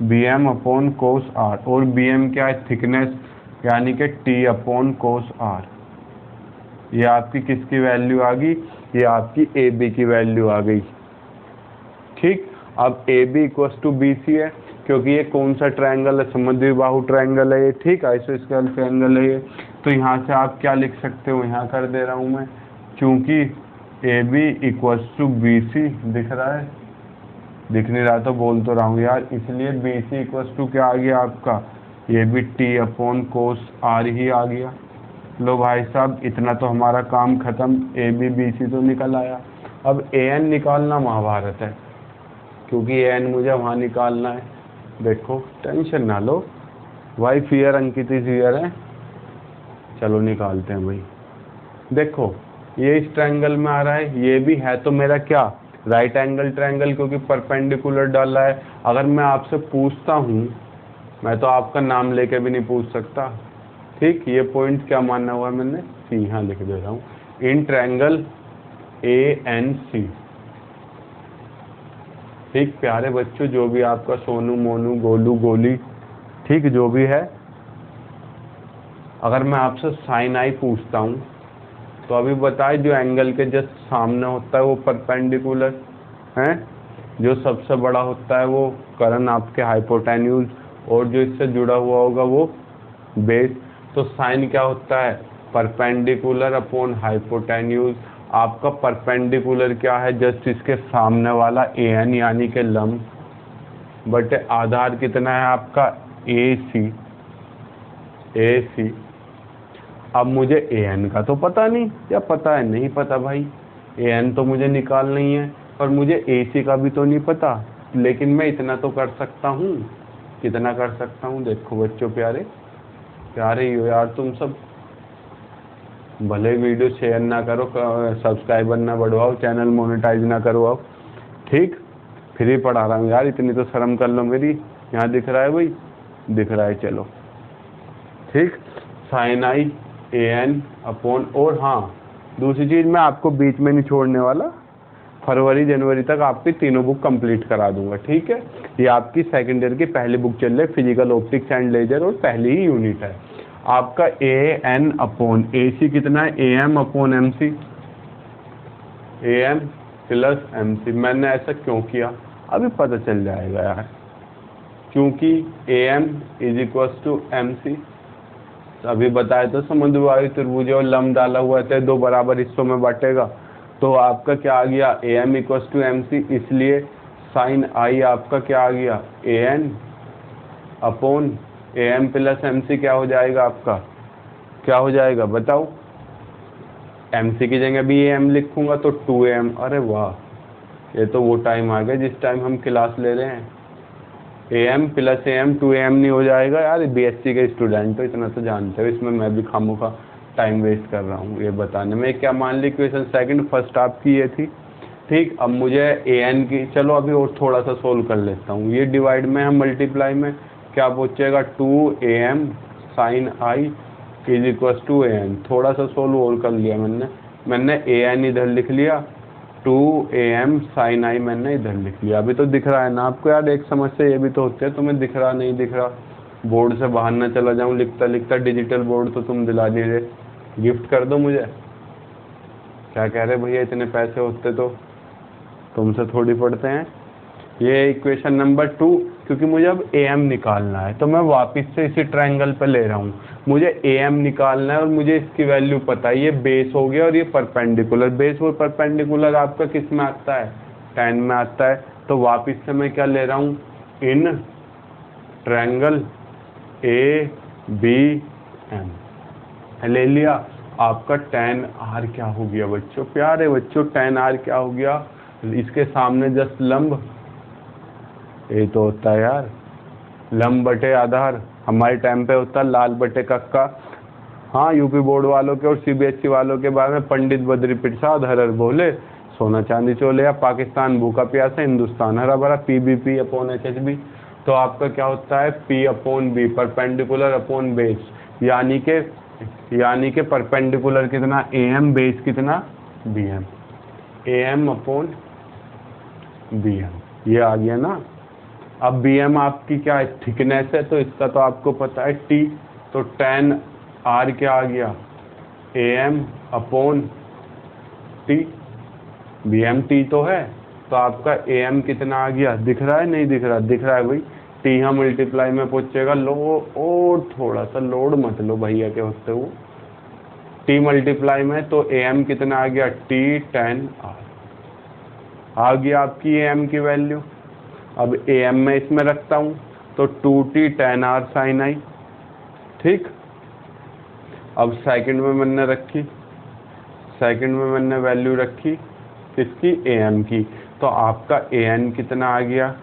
Speaker 1: BM अपॉन कोस R। और BM क्या है, थिकनेस, यानी कि T अपॉन कोस R। ये आपकी किसकी वैल्यू आ गई, ये आपकी AB की वैल्यू आ गई। ठीक, अब A B equals to B C है, क्योंकि ये कौन सा ट्रायंगल है, समुद्री बाहु ट्रायंगल है ये, ठीक, आइसोस्केल ट्रायंगल है ये। तो यहाँ से आप क्या लिख सकते हो, यहाँ कर दे रहा हूँ मैं, क्योंकि A B equals to B C दिख रहा है, दिख नहीं रहा तो बोल तो रहा हूँ यार, इसलिए बी सी इक्वस टू क्या आ गया आपका, ये भी टी अपॉन कोस आर ही आ गया। लो भाई साहब, इतना तो हमारा काम खत्म, ए बी बी सी तो निकल आया। अब ए एन निकालना महाभारत है, क्योंकि ए एन मुझे वहाँ निकालना है। देखो टेंशन ना लो भाई, फियर अंकित इज हियर है, चलो निकालते हैं भाई। देखो ये इस ट्रायंगल में आ रहा है, ये भी है तो मेरा क्या, राइट एंगल ट्रायंगल, क्योंकि परपेंडिकुलर डाला है। अगर मैं आपसे पूछता हूँ, मैं तो आपका नाम लेके भी नहीं पूछ सकता, ठीक, ये पॉइंट क्या मानना हुआ मैंने, सी, यहाँ लिख दे रहा हूँ, in triangle A N C. ठीक प्यारे बच्चों, जो भी आपका सोनू मोनू गोलू गोली, ठीक, जो भी है, अगर मैं आपसे साइन आई पूछता हूँ, तो अभी बताए जो एंगल के जस्ट सामने होता है वो परपेंडिकुलर है, जो सबसे बड़ा होता है वो कर्ण आपके हाइपोटेन्यूज, और जो इससे जुड़ा हुआ होगा वो बेस। तो साइन क्या होता है, परपेंडिकुलर अपॉन हाइपोटेन्यूज। आपका परपेंडिकुलर क्या है, जस्ट इसके सामने वाला ए एन यानी के लंब, बट आधार कितना है आपका ए सी, ए सी। अब मुझे ए एन का तो पता नहीं, क्या पता है, नहीं पता भाई, ए एन तो मुझे निकालना ही है, और मुझे ए सी का भी तो नहीं पता, लेकिन मैं इतना तो कर सकता हूँ, कितना कर सकता हूँ, देखो बच्चों प्यारे, प्यारे ही हो यार तुम सब, भले वीडियो शेयर ना करो, सब्सक्राइबर ना बढ़वाओ, चैनल मोनेटाइज ना करवाओ, ठीक, फ्री पढ़ा रहा हूँ यार, इतनी तो शर्म कर लो मेरी। यहाँ दिख रहा है भाई, दिख रहा है, चलो ठीक, साइन आई ए एन अपॉन, और हाँ दूसरी चीज़ मैं आपको बीच में नहीं छोड़ने वाला, फरवरी जनवरी तक आपकी तीनों बुक कंप्लीट करा दूंगा, ठीक है। ये आपकी सेकेंड ईयर की पहली बुक चल रही है, फिजिकल ऑप्टिक्स एंड लेजर, और पहली ही यूनिट है। आपका ए एन अपॉन ए सी कितना है, A M upon M C, A M plus M C. मैंने ऐसा क्यों किया अभी पता चल जाएगा यार, क्योंकि A M is equal to M C, अभी बताया तो समुद्र वायु त्रिभुज और लंब डाला हुआ था, दो बराबर हिस्सों में बांटेगा, तो आपका क्या आ गया, A M equal to M C, इसलिए साइन आई आपका क्या आ गया, A N upon A M plus M C, क्या हो जाएगा आपका, क्या हो जाएगा बताओ, एम सी की जगह भी ए एम लिखूंगा तो 2am। अरे वाह, ये तो वो टाइम आ गया जिस टाइम हम क्लास ले रहे हैं, A M plus A M 2am नहीं हो जाएगा यार, बीएससी के स्टूडेंट तो इतना तो जानते हो, इसमें मैं भी खामोखा टाइम वेस्ट कर रहा हूँ ये बताने में। क्या मान ली क्वेश्चन सेकंड, फर्स्ट आपकी ये थी, ठीक। अब मुझे ए एन की, चलो अभी और थोड़ा सा सोल्व कर लेता हूँ, ये डिवाइड में है, मल्टीप्लाई में क्या बचेगा, 2am sine i is equal to A N. थोड़ा सा सोल्व और कर लिया मैंने ए एन इधर लिख लिया, 2am साइन आई मैंने इधर लिख लिया। अभी तो दिख रहा है ना आपको यार, एक समस्या ये भी तो होती है, तुम्हें दिख रहा नहीं दिख रहा, बोर्ड से बाहर ना चला जाऊं लिखता लिखता, डिजिटल बोर्ड तो तुम दिला नहीं रहे, गिफ्ट कर दो मुझे, क्या कह रहे भैया, इतने पैसे होते तो तुमसे थोड़ी पढ़ते हैं। ये इक्वेशन नंबर 2, क्योंकि मुझे अब ए एम निकालना है तो मैं वापस से इसी ट्रायंगल पे ले रहा हूँ, मुझे ए एम निकालना है और मुझे इसकी वैल्यू पता है, ये बेस हो गया और ये परपेंडिकुलर, बेस और परपेंडिकुलर आपका किस में आता है, tan में आता है। तो वापस से मैं क्या ले रहा हूँ, in triangle A B M ले लिया, आपका tan r क्या हो गया बच्चों, प्यारे बच्चों, tan r क्या हो गया, इसके सामने जस्ट लंब, ये तो होता है यार लंब बटे आधार, हमारे टाइम पे होता है लाल बटे कक्का। हाँ, यूपी बोर्ड वालों के और सीबीएसई वालों के बारे में पंडित बद्री प्रसाद हर हर बोले, सोना चांदी चोले, या पाकिस्तान भूखा प्यासा हिंदुस्तान हरा भरा, पीबीपी अपॉन एचएचबी। तो आपका क्या होता है, P upon B, perpendicular upon base, यानी के परपेंडिकुलर कितना ए एम, बेस कितना B M, A M upon B M, ये आ गया ना। अब बी एम आपकी क्या है, थिकनेस है, तो इसका तो आपको पता है टी, तो tan r क्या आ गया, A M upon T, B M T तो है, तो आपका AM कितना आ गया, दिख रहा है नहीं दिख रहा, दिख रहा है भाई। टी यहाँ मल्टीप्लाई में पहुंचेगा, लो और थोड़ा सा लोड मत लो भैया के होते हुए, टी मल्टीप्लाई में, तो AM कितना आ गया, T10R आ गया आपकी AM की वैल्यू। अब AM में इसमें रखता हूँ तो 2T10R साइन आई, ठीक। अब सेकंड में मैंने रखी, सेकंड में मैंने वैल्यू रखी किसकी, AM की, तो आपका AN कितना आ गया,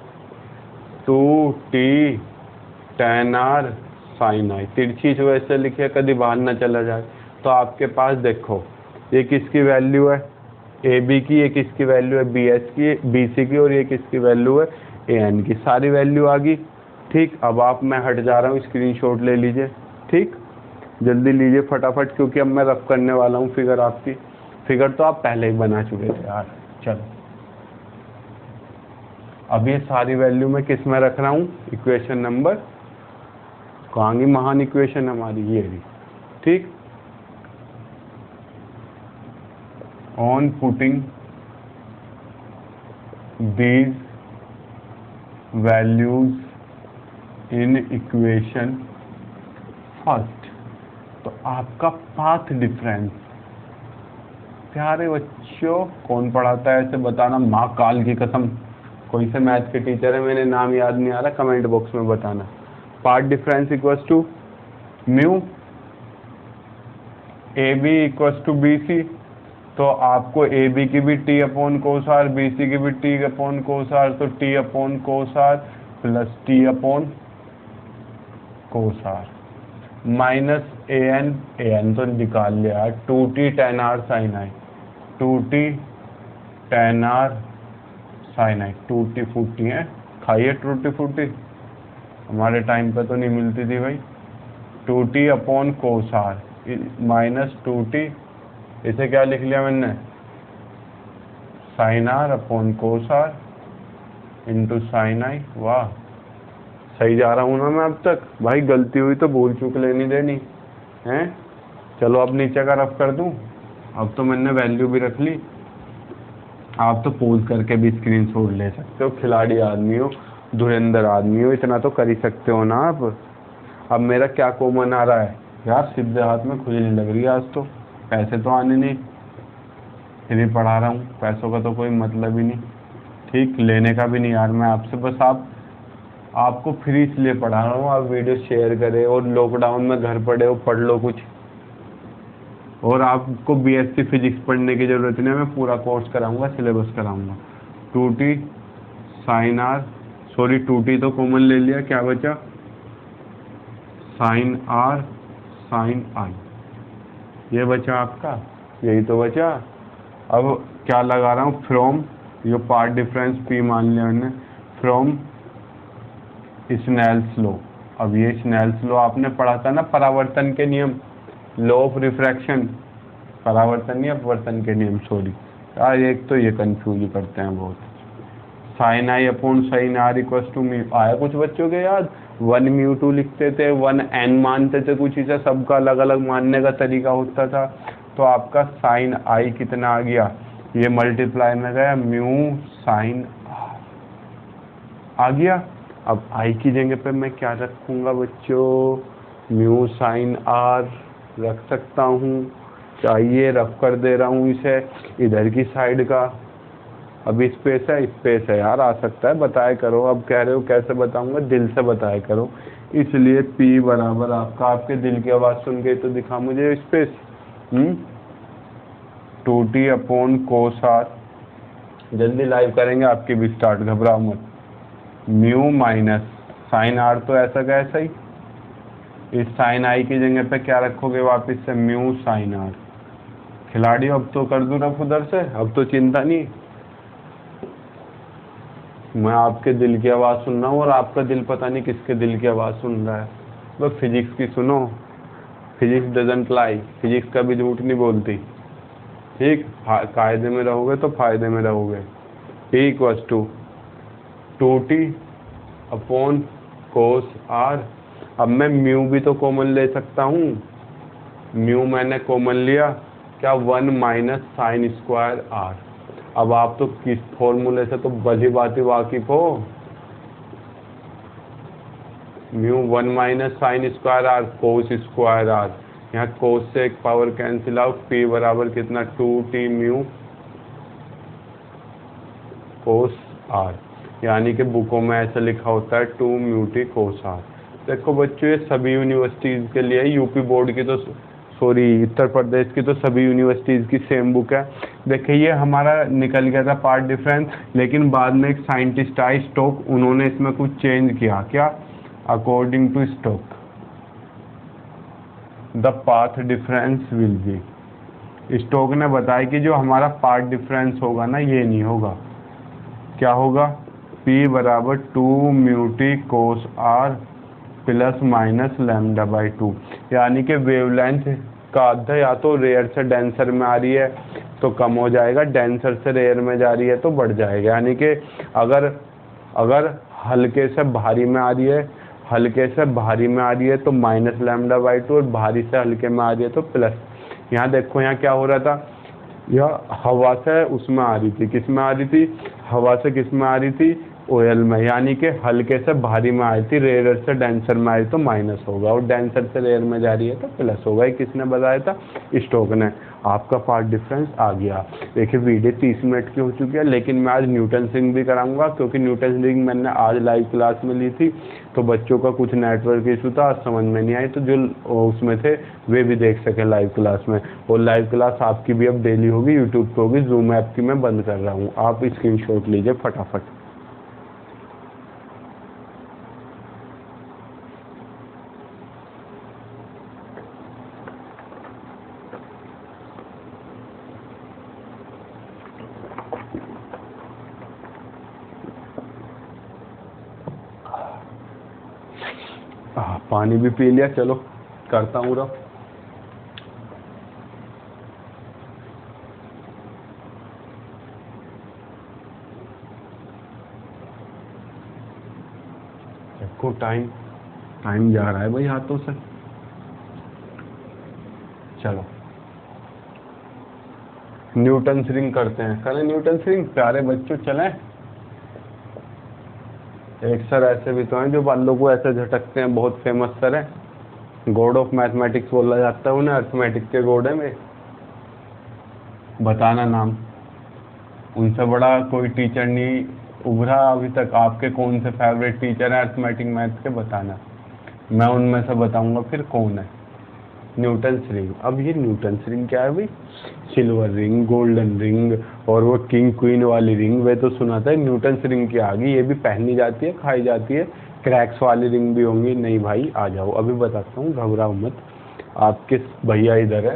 Speaker 1: 2T10R साइन आई। तिरछी जो ऐसे लिखे कभी बाहर ना चला जाए। तो आपके पास देखो ये किसकी वैल्यू है, AB की, ये किसकी वैल्यू है, BS की, BC की, और ये किसकी वैल्यू है, AN की। सारी वैल्यू आ गई, ठीक। अब आप, मैं हट जा रहा हूँ, स्क्रीनशॉट ले लीजिए, ठीक। जल्दी लीजिए फटाफट, क्योंकि अब मैं रफ करने वाला हूँ फिगर आपकी। फिगर तो आप पहले ही बना चुके थे यार। चलो अब ये सारी वैल्यू मैं किस में रख रहा हूँ, इक्वेशन नंबर, कहाँ की महान इक्वेशन हमारी ये भी, ठीक। On putting these values in equation first, तो आपका पाथ डिफरेंस, प्यारे बच्चों कौन पढ़ाता है ऐसे बताना, माँ काल की कसम, कोई से मैथ के टीचर है, मेरे नाम याद नहीं आ रहा, कमेंट बॉक्स में बताना। Path difference equals to mu AB equals to BC, तो आपको AB की भी T अपॉन कोसार, BC की भी T अपॉन कोसार, तो T upon cos r plus T upon cos r minus AN तो निकाल लिया, 2T10R साइन आई, 2T10R साइन आई, टूटी फूटी है, खाइए टूटी फूटी, हमारे टाइम पे तो नहीं मिलती थी भाई। 2T upon cos r minus 2T, इसे क्या लिख लिया मैंने, sine R upon cos r into sine I. वाह सही जा रहा हूँ ना मैं अब तक, भाई गलती हुई तो भूल चूक लेनी देनी है। चलो अब नीचे का रफ कर दूँ, अब तो मैंने वैल्यू भी रख ली, आप तो पोज करके भी स्क्रीनशॉट ले सकते हो, खिलाड़ी आदमी हो, धुरंधर आदमी हो, इतना तो कर ही सकते हो ना आप। अब मेरा क्या कॉमन आ रहा है यार, सीधे हाथ में खुजली लग रही है आज तो, पैसे तो आने नहीं, फिर भी पढ़ा रहा हूँ, पैसों का तो कोई मतलब ही नहीं, ठीक, लेने का भी नहीं यार मैं आपसे, बस आपको फ्री इसलिए पढ़ा रहा हूँ, आप वीडियो शेयर करें, और लॉकडाउन में घर पड़े हो, पढ़ लो कुछ, और आपको BSc फिजिक्स पढ़ने की ज़रूरत नहीं है, मैं पूरा कोर्स कराऊंगा, सिलेबस कराऊंगा। 2T sign R, sorry 2T तो कॉमन ले लिया, क्या बचा, साइन R साइन I, ये बचा आपका, यही तो बचा। अब क्या लगा रहा हूँ, फ्रॉम, ये पार्ट डिफरेंस P मान लिया मैंने, फ्रॉम स्नेल्स लॉ। अब ये स्नेल्स लॉ आपने पढ़ा था ना, परावर्तन के नियम, लॉ ऑफ रिफ्रैक्शन, परावर्तन नहीं अपवर्तन के नियम, सॉरी यार, एक तो ये कंफ्यूज करते हैं बहुत। Sine i upon sine r equals to mu, आया कुछ बच्चों के याद, 1 म्यू 2 लिखते थे, 1 n मानते थे, कुछ इसे सबका अलग अलग मानने का तरीका होता था। तो आपका साइन आई कितना आ गया, ये मल्टीप्लाई में गया म्यू साइन आर आ गया। अब आई की जगह पे मैं क्या रखूँगा बच्चों, म्यू साइन आर रख सकता हूँ, चाहिए रफ कर दे रहा हूँ इसे इधर की साइड का। अभी स्पेस है यार, आ सकता है, बताया करो, अब कह रहे हो कैसे बताऊंगा, दिल से बताया करो, इसलिए P बराबर आपका, आपके दिल की आवाज़ सुन के तो दिखा मुझे space, 2T upon cos are, जल्दी लाइव करेंगे आपकी भी स्टार्ट, घबराओ मत, म्यू माइनस साइन आर तो ऐसा का ऐसा ही, इस साइन आई की जगह पे क्या रखोगे वापस से, म्यू साइन आर। खिलाड़ी अब तो कर दूँ रफ उधर से, अब तो चिंता नहीं, मैं आपके दिल की आवाज़ सुन रहा हूँ, और आपका दिल पता नहीं किसके दिल की आवाज़ सुन रहा है। बस फिजिक्स की सुनो, फिजिक्स डजंट लाई, फिजिक्स कभी झूठ नहीं बोलती, ठीक, कायदे में रहोगे तो फायदे में रहोगे। P equals to 2T upon cos r. अब मैं म्यू भी तो कॉमन ले सकता हूँ, म्यू मैंने कॉमन लिया, क्या, 1 माइनस साइन स्क्वायर आर। अब आप तो किस फॉर्मूले से तो भली भांति वाकिफ हो। Mu 1 minus sine square r cos square r, यहाँ कोस से एक पावर कैंसिल आउट, पी बराबर कितना 2t म्यू कोस आर, यानी कि बुकों में ऐसा लिखा होता है 2 म्यू टी कोस आर। देखो बच्चों, ये सभी यूनिवर्सिटीज़ के लिए, यूपी बोर्ड की तो सॉरी उत्तर प्रदेश की तो सभी यूनिवर्सिटीज़ की सेम बुक है। देखिए ये हमारा निकल गया था पार्ट डिफरेंस, लेकिन बाद में एक साइंटिस्ट आए स्टोक, उन्होंने इसमें कुछ चेंज किया। क्या? According to Stoke the path difference will be, Stoke ने बताया कि जो हमारा पार्ट डिफरेंस होगा ना, ये नहीं होगा। क्या होगा? P बराबर 2 mu T cos are plus minus lambda by 2, यानी कि वेवलेंथ का आधा या तो रेयर से डेंसर में आ रही है तो कम हो जाएगा, डेंसर से रेयर में जा रही है तो बढ़ जाएगा। यानी कि अगर हल्के से भारी में आ रही है, हल्के से भारी में आ रही है तो माइनस लैम्डा बाई 2, और भारी से हल्के में आ रही है तो प्लस। यहाँ देखो यहाँ क्या हो रहा था, यह हवा से उसमें आ रही थी, किस में आ रही थी? हवा से किस में आ रही थी? ऑयल में, यानी कि हल्के से भारी में आई थी, रेयर से डेंसर में आई तो माइनस होगा, और डेंसर से रेयर में जा रही है तो प्लस होगा। ये किसने बताया था? स्टोक ने। आपका पार्ट डिफरेंस आ गया। देखिए वीडियो 30 मिनट की हो चुकी है, लेकिन मैं आज न्यूटन रिंग भी कराऊंगा, क्योंकि न्यूटन रिंग मैंने आज लाइव क्लास में ली थी, तो बच्चों का कुछ नेटवर्क इशू था, समझ में नहीं आई, तो जो उसमें थे वे भी देख सके लाइव क्लास में। और लाइव क्लास आपकी भी अब डेली होगी, यूट्यूब पर होगी, जूम ऐप की मैं बंद कर रहा हूँ, आप स्क्रीनशॉट लीजिए फटाफट। पानी भी पी लिया, चलो करता हूँ रफ। देखो टाइम जा रहा है भाई हाथों से। चलो न्यूटन रिंग करते हैं, करें न्यूटन रिंग प्यारे बच्चों, चलें। एक सर ऐसे भी तो हैं जो बालों को ऐसे झटकते हैं, बहुत फेमस सर है, गॉड ऑफ मैथमेटिक्स बोला जाता है उन्हें, अर्थमेटिक के गॉड है में। बताना नाम, उनसे बड़ा कोई टीचर नहीं उभरा अभी तक। आपके कौन से फेवरेट टीचर हैं अर्थमेटिक मैथ के, बताना, मैं उनमें से बताऊंगा फिर कौन है। न्यूटन रिंग, अब ये न्यूटन रिंग क्या है भाई? सिल्वर रिंग, गोल्डन रिंग, और वो किंग क्वीन वाली रिंग, वे तो सुना था। न्यूटन रिंग की आ गई, ये भी पहनी जाती है, खाई जाती है। क्रैक्स वाली रिंग भी होंगी। नहीं भाई आ जाओ, अभी बताता हूँ, घबराओ मत। आपके भैया इधर है,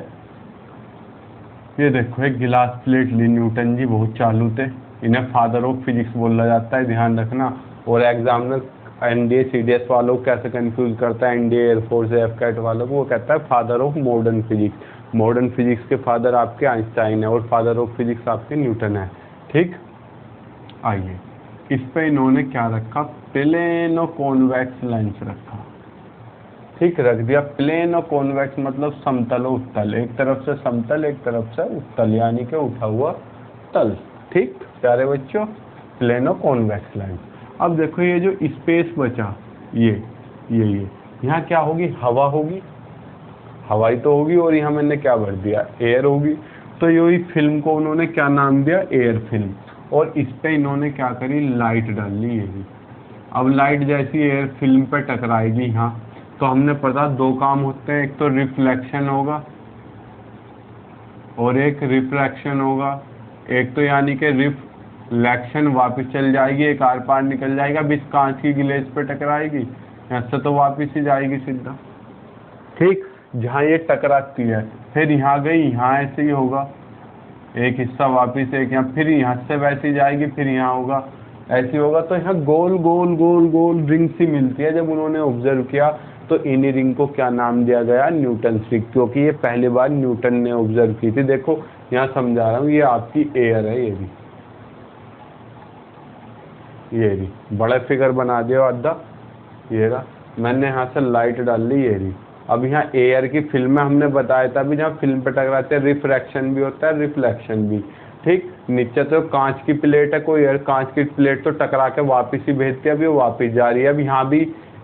Speaker 1: ये देखो एक गिलास प्लेट ली न्यूटन जी, बहुत चालू थे, इन्हें फादर ऑफ फिजिक्स बोला जाता है, ध्यान रखना। और एग्जामिनर एनडीए सीडीएस वालों को कैसे कंफ्यूज करता है, एनडीए एयरफोर्स एफकैट वालों को, वो कहता है father of modern physics. Modern physics के फादर आपके आइंस्टाइन है, और फादर ऑफ फिजिक्स आपके न्यूटन है। ठीक, आइए इस पे इन्होंने क्या रखा? प्लेन और कॉन्वेक्स लेंस रखा। ठीक, रख दिया। प्लेन और कॉन्वेक्स मतलब समतल और उत्तल, एक तरफ से समतल एक तरफ से उत्तल, यानी कि उठा हुआ तल। ठीक प्यारे बच्चों, प्लेन और कॉन्वेक्स लेंस। अब देखो ये जो स्पेस बचा, ये यहाँ क्या होगी? हवा होगी, हवाई तो होगी, और यहाँ मैंने क्या भर दिया? एयर होगी। तो यही फिल्म को उन्होंने क्या नाम दिया? Air film. और इस पे इन्होंने क्या करी? लाइट डाल ली। यही अब लाइट जैसी एयर फिल्म पे टकराएगी यहाँ, तो हमने पता दो काम होते हैं, एक तो रिफ्लेक्शन होगा और एक रिफ्रैक्शन होगा। एक तो यानी कि रिफ्लेक्शन वापस चल जाएगी, एक आर पार निकल जाएगा, अब इस कांच की गिलेस पे टकराएगी, यहाँ से तो वापस ही जाएगी सीधा। ठीक, जहाँ ये टकराती है, फिर यहाँ गई, यहाँ ऐसे ही होगा, एक हिस्सा वापस, एक यहाँ, फिर यहाँ से वैसे जाएगी, फिर यहाँ होगा, ऐसे होगा। तो यहाँ गोल गोल गोल गोल रिंग सी मिलती है। जब उन्होंने ऑब्जर्व किया तो इन रिंग को क्या नाम दिया गया? न्यूटन रिंग, क्योंकि ये पहली बार न्यूटन ने ऑब्जर्व की थी। देखो यहाँ समझा रहा हूँ, ये आपकी एयर है, ये भी बड़ा फिगर बना दिया आधा, ये रहा। मैंने यहाँ से लाइट डाल ली, ये रही। अब यहाँ एयर की फिल्म में हमने बताया था, अभी जहाँ फिल्म पे टकराते हैं रिफ्रैक्शन भी होता है, रिफ्लेक्शन भी। ठीक, नीचे तो कांच की प्लेट है, कोई एयर कांच की प्लेट तो टकरा के वापस ही भेजती है, अभी वो वापस जा रही है। अब यहाँ भी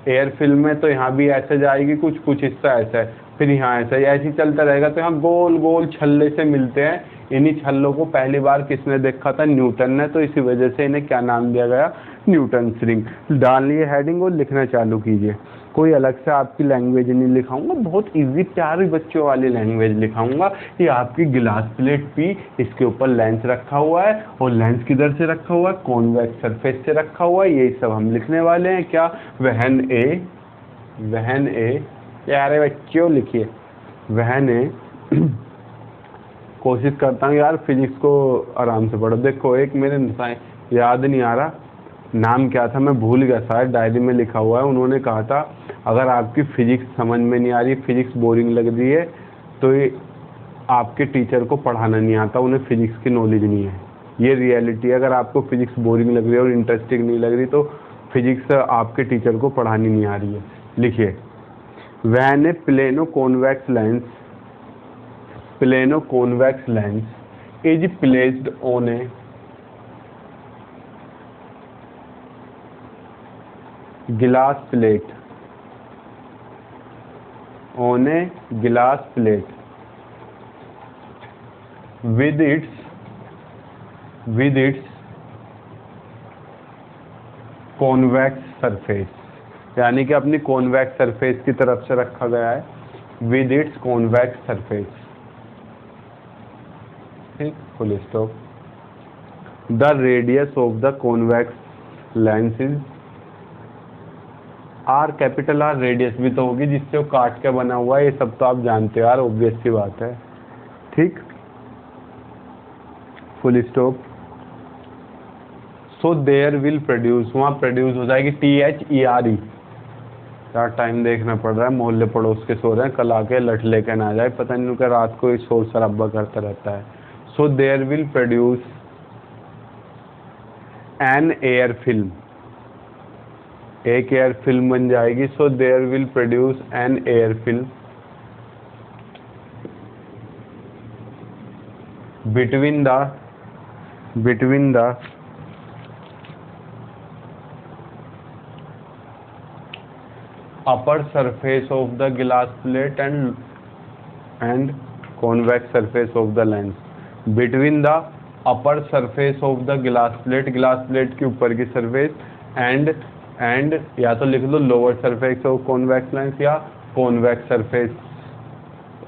Speaker 1: एयर फिल्म है तो यहाँ भी ऐसे जाएगी, कुछ कुछ हिस्सा ऐसा है, फिर यहाँ ऐसा, ऐसे ही चलता रहेगा। तो यहाँ गोल गोल छल्ले से मिलते हैं। इन्हीं छल्लों को पहली बार किसने देखा था? न्यूटन ने। तो इसी वजह से इन्हें क्या नाम दिया गया? Newton ring. डालिए हेडिंग और लिखना चालू कीजिए। कोई अलग से आपकी लैंग्वेज नहीं लिखाऊंगा, बहुत इजी प्यारी बच्चों वाली लैंग्वेज लिखाऊंगा। ये आपकी गिलास प्लेट पी, इसके ऊपर लेंस रखा हुआ है, और लेंस किधर से रखा हुआ है? कॉन्वेक्स सरफेस से रखा हुआ है। यही सब हम लिखने वाले हैं। क्या? वहन ए प्यारे बच्चों लिखिए, वहन ए कोशिश करता हूँ यार फिजिक्स को आराम से पढ़ो। देखो एक मेरे याद नहीं आ रहा नाम क्या था, मैं भूल गया, शायद डायरी में लिखा हुआ है। उन्होंने कहा था अगर आपकी फिजिक्स समझ में नहीं आ रही, फिजिक्स बोरिंग लग रही है, तो ये आपके टीचर को पढ़ाना नहीं आता, उन्हें फिजिक्स की नॉलेज नहीं है। ये रियलिटी है। अगर आपको फिजिक्स बोरिंग लग रही है और इंटरेस्टिंग नहीं लग रही, तो फिजिक्स आपके टीचर को पढ़ानी नहीं आ रही है। लिखिए, when a plano convex lens is placed on A glass plate with its convex surface, यानी कि अपनी कॉन्वेक्स सरफेस की तरफ से रखा गया है। with its convex surface, ठीक, full stop. the radius of the convex lens is R, capital R. Radius भी तो होगी जिससे वो काट के बना हुआ है। ये सब तो आप जानते हो यार, ऑब्वियस सी बात है। ठीक, full stop. So there will produce, वहाँ प्रोड्यूस हो जाएगी THERE। यार टाइम देखना पड़ रहा है, मोहल्ले पड़ोस के सो रहे हैं, कल आके लठ लेके ना आ जाए, पता नहीं उनका रात को शोर शराबा करता रहता है। So there will produce an air film, एक एयर फिल्म बन जाएगी। So there will produce an air film between the upper surface of the glass plate and convex surface of the lens, between the upper surface of the glass plate की ऊपर की surface and या तो लिख लो lower surface of convex lens या convex surface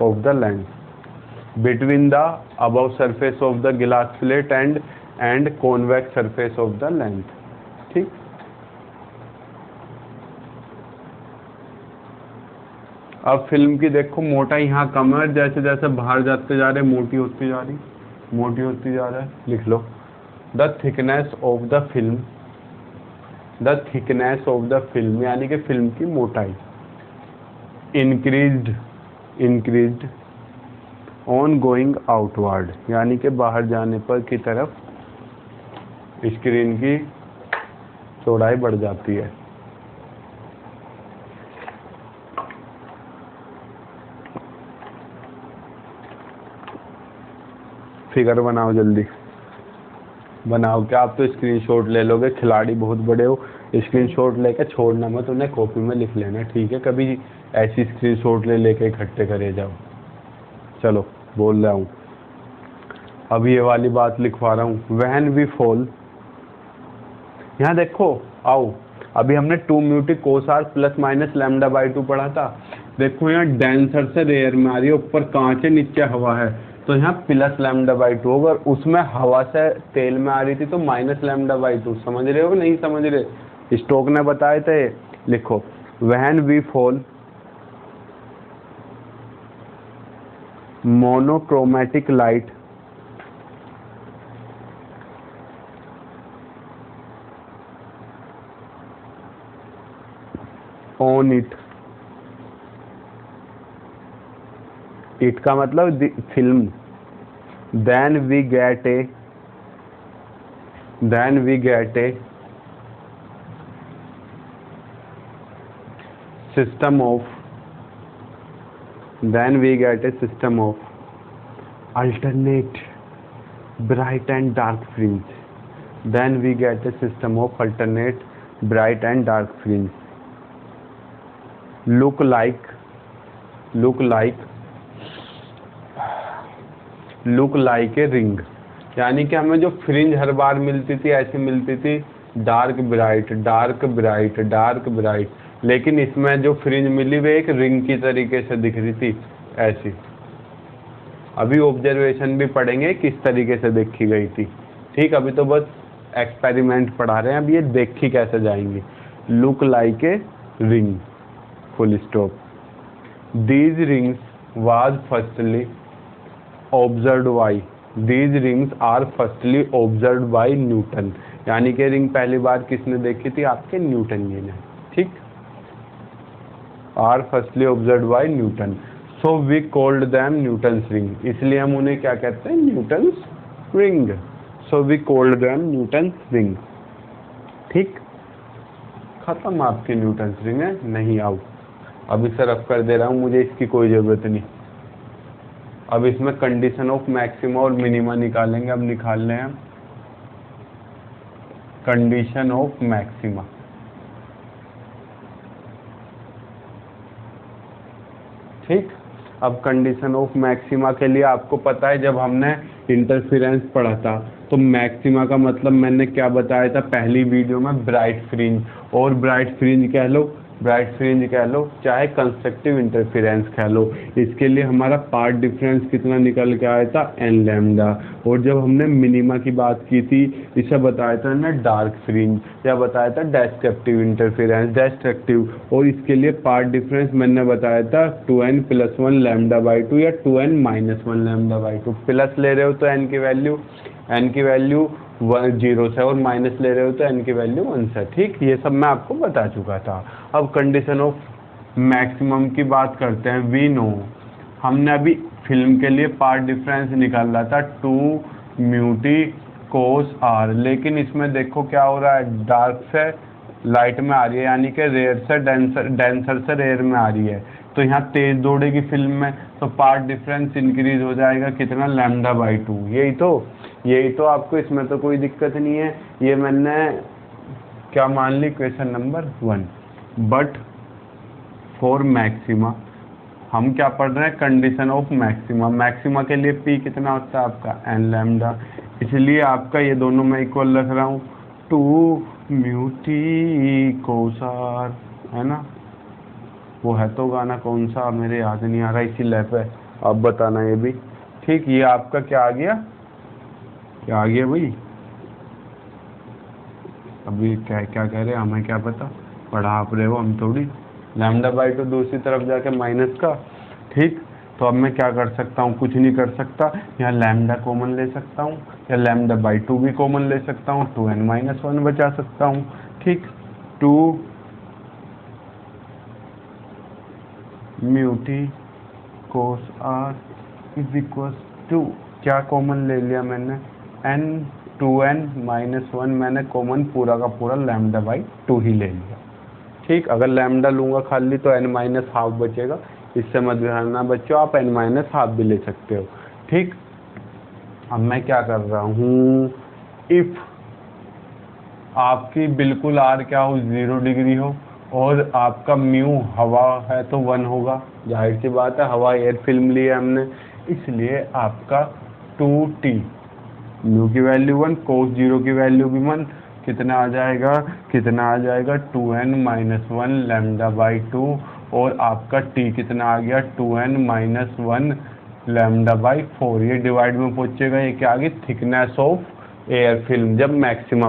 Speaker 1: of the lens, between the above surface of the glass plate and convex surface of the lens। ठीक, अब film की देखो मोटाई यहाँ कम है, जैसे जैसे बाहर जाते जा रहे मोटी होती जा रही है। लिख लो, the thickness of the film यानी कि फिल्म की मोटाई इंक्रीज्ड ऑन गोइंग आउटवर्ड, यानी कि बाहर जाने पर की तरफ स्क्रीन की चौड़ाई बढ़ जाती है। फिगर बनाओ, जल्दी बनाओ। क्या आप तो स्क्रीनशॉट ले लोगे, खिलाड़ी बहुत बड़े हो, स्क्रीनशॉट लेके छोड़ना मत, उन्हें कॉपी में लिख लेना, ठीक है? कभी ऐसी स्क्रीनशॉट लेके इकट्ठे करे जाओ। चलो बोल रहा हूँ, अब ये वाली बात लिखवा रहा हूँ। व्हेन वी फॉल, यहाँ देखो, आओ, अभी हमने 2 म्यूटी कोसार प्लस माइनस λ/2 पढ़ा था। देखो यहाँ डेंसर से रेयर में आ रही है, ऊपर कांच है, नीचे हवा है, तो यहाँ प्लस λ/2 होगा। उसमें हवा से तेल में आ रही थी तो माइनस λ/2। समझ रहे हो नहीं समझ रहे? स्टोक ने बताए थे। लिखो, when we fall monochromatic light on it का मतलब film, then we get a system of alternate bright and dark fringe, then we get a system of alternate bright and dark fringe. look like a ring, यानी कि हमें जो fringe हर बार मिलती थी ऐसी मिलती थी dark bright dark bright dark bright, लेकिन इसमें जो फ्रिंज मिली वो एक रिंग की तरीके से दिख रही थी ऐसी। अभी ऑब्जर्वेशन भी पढ़ेंगे किस तरीके से देखी गई थी, ठीक। अभी तो बस एक्सपेरिमेंट पढ़ा रहे हैं, अब ये देखी कैसे जाएंगी। Look like a ring full stop. These rings was firstly observed by, these rings are firstly observed by Newton, यानी कि रिंग पहली बार किसने देखी थी, आपके न्यूटन जी ने, ठीक। Are firstly observed by Newton, so we called them Newton's ring, इसलिए हम उन्हें क्या कहते हैं, Newton's ring. So we called them Newton's ring, ठीक। खत्म आपकी न्यूटन्स रिंग है, नहीं आओ। अब इसे रफ कर दे रहा हूँ, मुझे इसकी कोई ज़रूरत नहीं। अब इसमें कंडीशन ऑफ मैक्सिमा और मिनिमा निकालेंगे। अब निकाल लें हम कंडीशन ऑफ मैक्सिमा। ठीक, अब कंडीशन ऑफ मैक्सिमा के लिए आपको पता है जब हमने इंटरफेरेंस पढ़ा था तो मैक्सिमा का मतलब मैंने क्या बताया था पहली वीडियो में, ब्राइट फ्रिंज। और ब्राइट फ्रिंज कह लो, ब्राइट फ्रिंज कह लो, चाहे कंस्ट्रक्टिव इंटरफेरेंस कह लो, इसके लिए हमारा पार्ट डिफरेंस कितना निकल के आया था, एन लैम्डा। और जब हमने मिनिमा की बात की थी, इसे बताया था ना डार्क फ्रिंज, या बताया था डेस्ट्रक्टिव इंटरफेरेंस, डेस्ट्रक्टिव। और इसके लिए पार्ट डिफरेंस मैंने बताया था 2n + 1 λ/2 या 2n - 1 λ/2। प्लस ले रहे हो तो n की वैल्यू 0 से, और माइनस ले रहे हो तो n की वैल्यू 1 से, ठीक। ये सब मैं आपको बता चुका था। अब कंडीशन ऑफ मैक्सिमम की बात करते हैं। वी नो, हमने अभी फिल्म के लिए पार्ट डिफरेंस निकाला था 2μt cos r, लेकिन इसमें देखो क्या हो रहा है, डार्क से लाइट में आ रही है, यानी कि रेयर से डेंसर से रेयर में आ रही है। तो यहाँ तेज दौड़ेगी फिल्म में, तो पार्ट डिफरेंस इंक्रीज हो जाएगा कितना, λ/2। यही तो आपको, इसमें तो कोई दिक्कत नहीं है। ये मैंने क्या मान ली, question number 1। But for maxima हम क्या पढ़ रहे हैं, कंडीशन ऑफ मैक्सिमा। मैक्सिमा के लिए P कितना होता है आपका, n लैम्डा। इसलिए आपका ये दोनों मैं इक्वल रख रहा हूँ 2μt cos r, है ना। वो है तो गाना कौन सा, मेरे याद नहीं आ रहा, इसी लैप है, आप बताना ये भी, ठीक। ये आपका क्या आ गया भाई, अभी क्या कह रहे हैं, हमें क्या पता, पढ़ा आप रहे हो, हम थोड़ी। λ/2 दूसरी तरफ जाके माइनस का, ठीक। तो अब मैं क्या कर सकता हूँ, कुछ नहीं कर सकता, यहाँ लैम्डा कॉमन ले सकता हूँ, या λ/2 भी कॉमन ले सकता हूँ, 2n - 1 बचा सकता हूँ, ठीक। 2μt cos r = क्या कॉमन ले लिया मैंने, 2n - 1 मैंने कॉमन पूरा का पूरा λ/2 ही ले लिया, ठीक। अगर लैम्डा लूँगा खाली तो n - ½ बचेगा, इससे मत घबराना बच्चों, आप n - ½ भी ले सकते हो, ठीक। अब मैं क्या कर रहा हूँ, इफ़ आपकी बिल्कुल r क्या हो, 0 डिग्री हो, और आपका म्यू हवा है तो 1 होगा, जाहिर सी बात है, हवा एयर फिल्म ली है हमने, इसलिए आपका 2t, म्यू की वैल्यू 1, cos 0 की वैल्यू भी 1, कितना आ जाएगा 2n - 1 λ/2, और आपका t कितना आ गया, 2n - 1 λ/4। ये डिवाइड में पहुंचेगा, ये क्या आ गई, थिकनेस ऑफ एयर फिल्म जब मैक्सिमा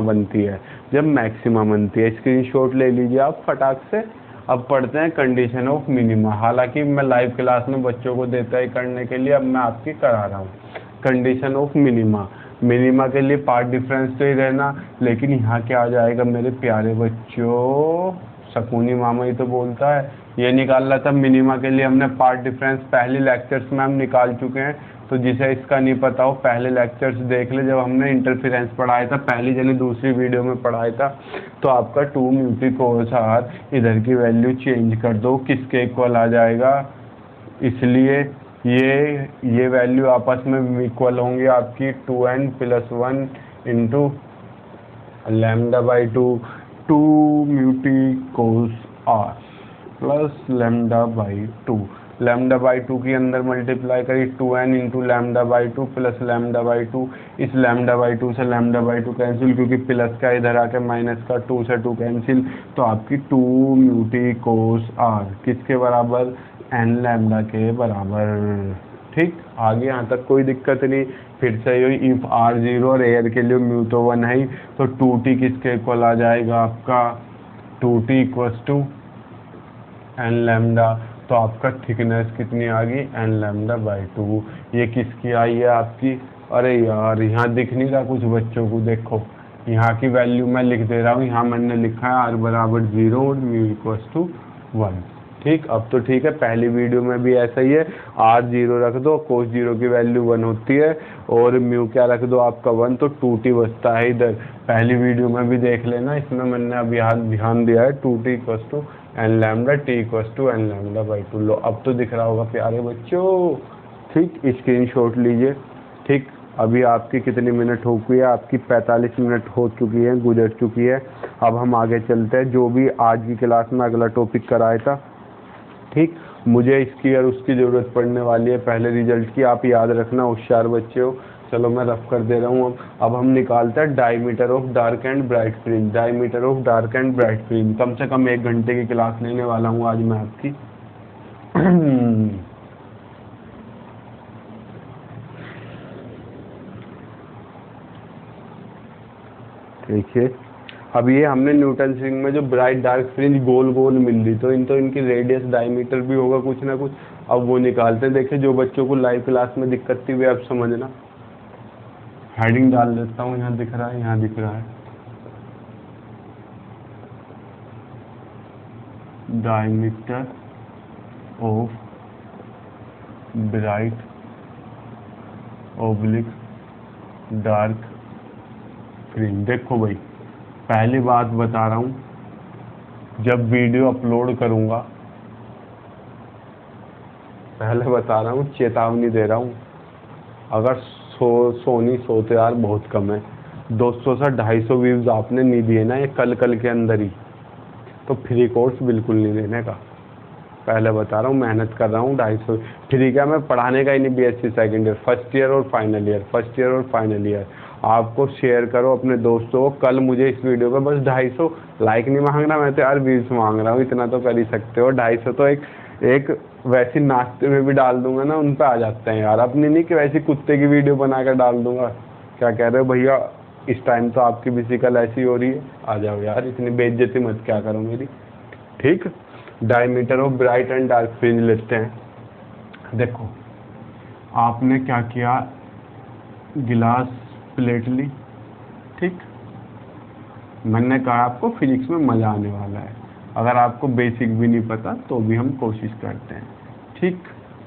Speaker 1: बनती है, स्क्रीनशॉट ले लीजिए आप फटाक से। अब पढ़ते हैं कंडीशन ऑफ मिनिमा। हालांकि मैं लाइव क्लास में बच्चों को देता ही करने के लिए, अब मैं आपकी करा रहा हूँ। कंडीशन ऑफ मिनिमा के लिए पार्ट डिफरेंस तो ही रहना, लेकिन यहाँ क्या आ जाएगा मेरे प्यारे बच्चों, शकुनी मामा ही तो बोलता है, ये निकाल रहा था मिनिमा के लिए हमने पार्ट डिफरेंस, पहले लेक्चर्स में हम निकाल चुके हैं। तो जिसे इसका नहीं पता हो पहले लेक्चर्स देख ले, जब हमने इंटरफेरेंस पढ़ाया था पहली जने दूसरी वीडियो में पढ़ाया था। तो आपका 2μt cos r, इधर की वैल्यू चेंज कर दो, किसके इक्वल आ जाएगा, इसलिए ये वैल्यू आपस में इक्वल होंगी आपकी 2n + 1 into λ/2 2 mu t cos r plus λ/2 λ/2 के अंदर मल्टीप्लाई करिए 2n इंटू λ/2 प्लस λ/2। इस λ/2 से λ/2 कैंसिल, क्योंकि प्लस का इधर आके माइनस का 2 से 2 कैंसिल, तो आपकी 2 mu t cos r किसके बराबर, n लैम्डा के बराबर। ठीक, आगे यहाँ तक कोई दिक्कत नहीं। फिर से यही इफ r 0 और एयर के लिए म्यू तो 1 है ही, तो 2t किसके इक्वल आ जाएगा आपका, 2t = n लैम्डा। तो आपका थिकनेस कितनी आ गई, n λ/2। ये किसकी आई है आपकी, अरे यार यहाँ दिख नहीं रहा कुछ बच्चों को, देखो यहाँ की वैल्यू मैं लिख दे रहा हूँ। यहाँ मैंने लिखा है r = 0 और म्यू = 1। ठीक, अब तो ठीक है। पहली वीडियो में भी ऐसा ही है, r 0 रख दो, cos 0 की वैल्यू 1 होती है, और म्यू क्या रख दो आपका 1, तो 2t बचता है इधर। पहली वीडियो में भी देख लेना, इसमें मैंने अब यहाँ ध्यान दिया है 2t = n lambda, t = n λ/2। लो अब तो दिख रहा होगा प्यारे बच्चों। ठीक, स्क्रीनशॉट लीजिए। ठीक, अभी आपकी कितनी मिनट हो गई है, आपकी 45 मिनट हो चुकी है, गुजर चुकी है। अब हम आगे चलते हैं, जो भी आज की क्लास में अगला टॉपिक कराया था। ठीक, मुझे इसकी और उसकी ज़रूरत पड़ने वाली है पहले रिजल्ट की, आप याद रखना, होशियार बच्चे हो। चलो मैं रफ कर दे रहा हूँ। अब हम निकालते हैं diameter of dark and bright fringe. Diameter of dark and bright fringe कम से कम 1 घंटे की क्लास लेने वाला हूँ आज मैं आपकी। देखिए, अब ये हमने न्यूटन रिंग में जो ब्राइट डार्क फ्रिंज गोल गोल मिल रही, तो इनकी रेडियस डायमीटर भी होगा कुछ ना कुछ। अब वो निकालते हैं। देखिए, जो बच्चों को लाइव क्लास में दिक्कत थी वे अब समझना। हेडिंग डाल देता हूँ, यहाँ दिख रहा है, यहाँ दिख रहा है, diameter of bright oblique dark fringe. देखो भाई, पहली बात बता रहा हूँ, जब वीडियो अपलोड करूँगा, पहले बता रहा हूँ, चेतावनी दे रहा हूँ, अगर सोनी सोते यार बहुत कम है, 200 से 250 व्यूज़ आपने नहीं दिए ना ये कल के अंदर ही, तो फ्री कोर्स बिल्कुल नहीं देने का। पहले बता रहा हूँ, मेहनत कर रहा हूँ 250। फ्री का मैं पढ़ाने का ही नहीं, BSc second year, first year और फाइनल ईयर, फर्स्ट ईयर और फाइनल ईयर। आपको शेयर करो अपने दोस्तों को। कल मुझे इस वीडियो पे बस 250 लाइक नहीं मांग रहा मैं तो यार, व्यूज़ मांग रहा हूँ, इतना तो कर ही सकते हो। 250 तो एक वैसी नाचते हुए भी डाल दूंगा ना, उन पे आ जाते हैं यार। अपनी नहीं कि वैसी कुत्ते की वीडियो बना कर डाल दूंगा। क्या कह रहे हो भैया, इस टाइम तो आपकी बिसिकल ऐसी हो रही है, आ जाओ यार, इतनी बेइज्जती मत क्या करो मेरी। ठीक, diameter of bright and dark fringe लेते हैं। देखो, आपने क्या किया, गिलास प्लेट ली। ठीक, मैंने कहा आपको फिजिक्स में मज़ा आने वाला है, अगर आपको बेसिक भी नहीं पता तो भी हम कोशिश करते हैं। ठीक,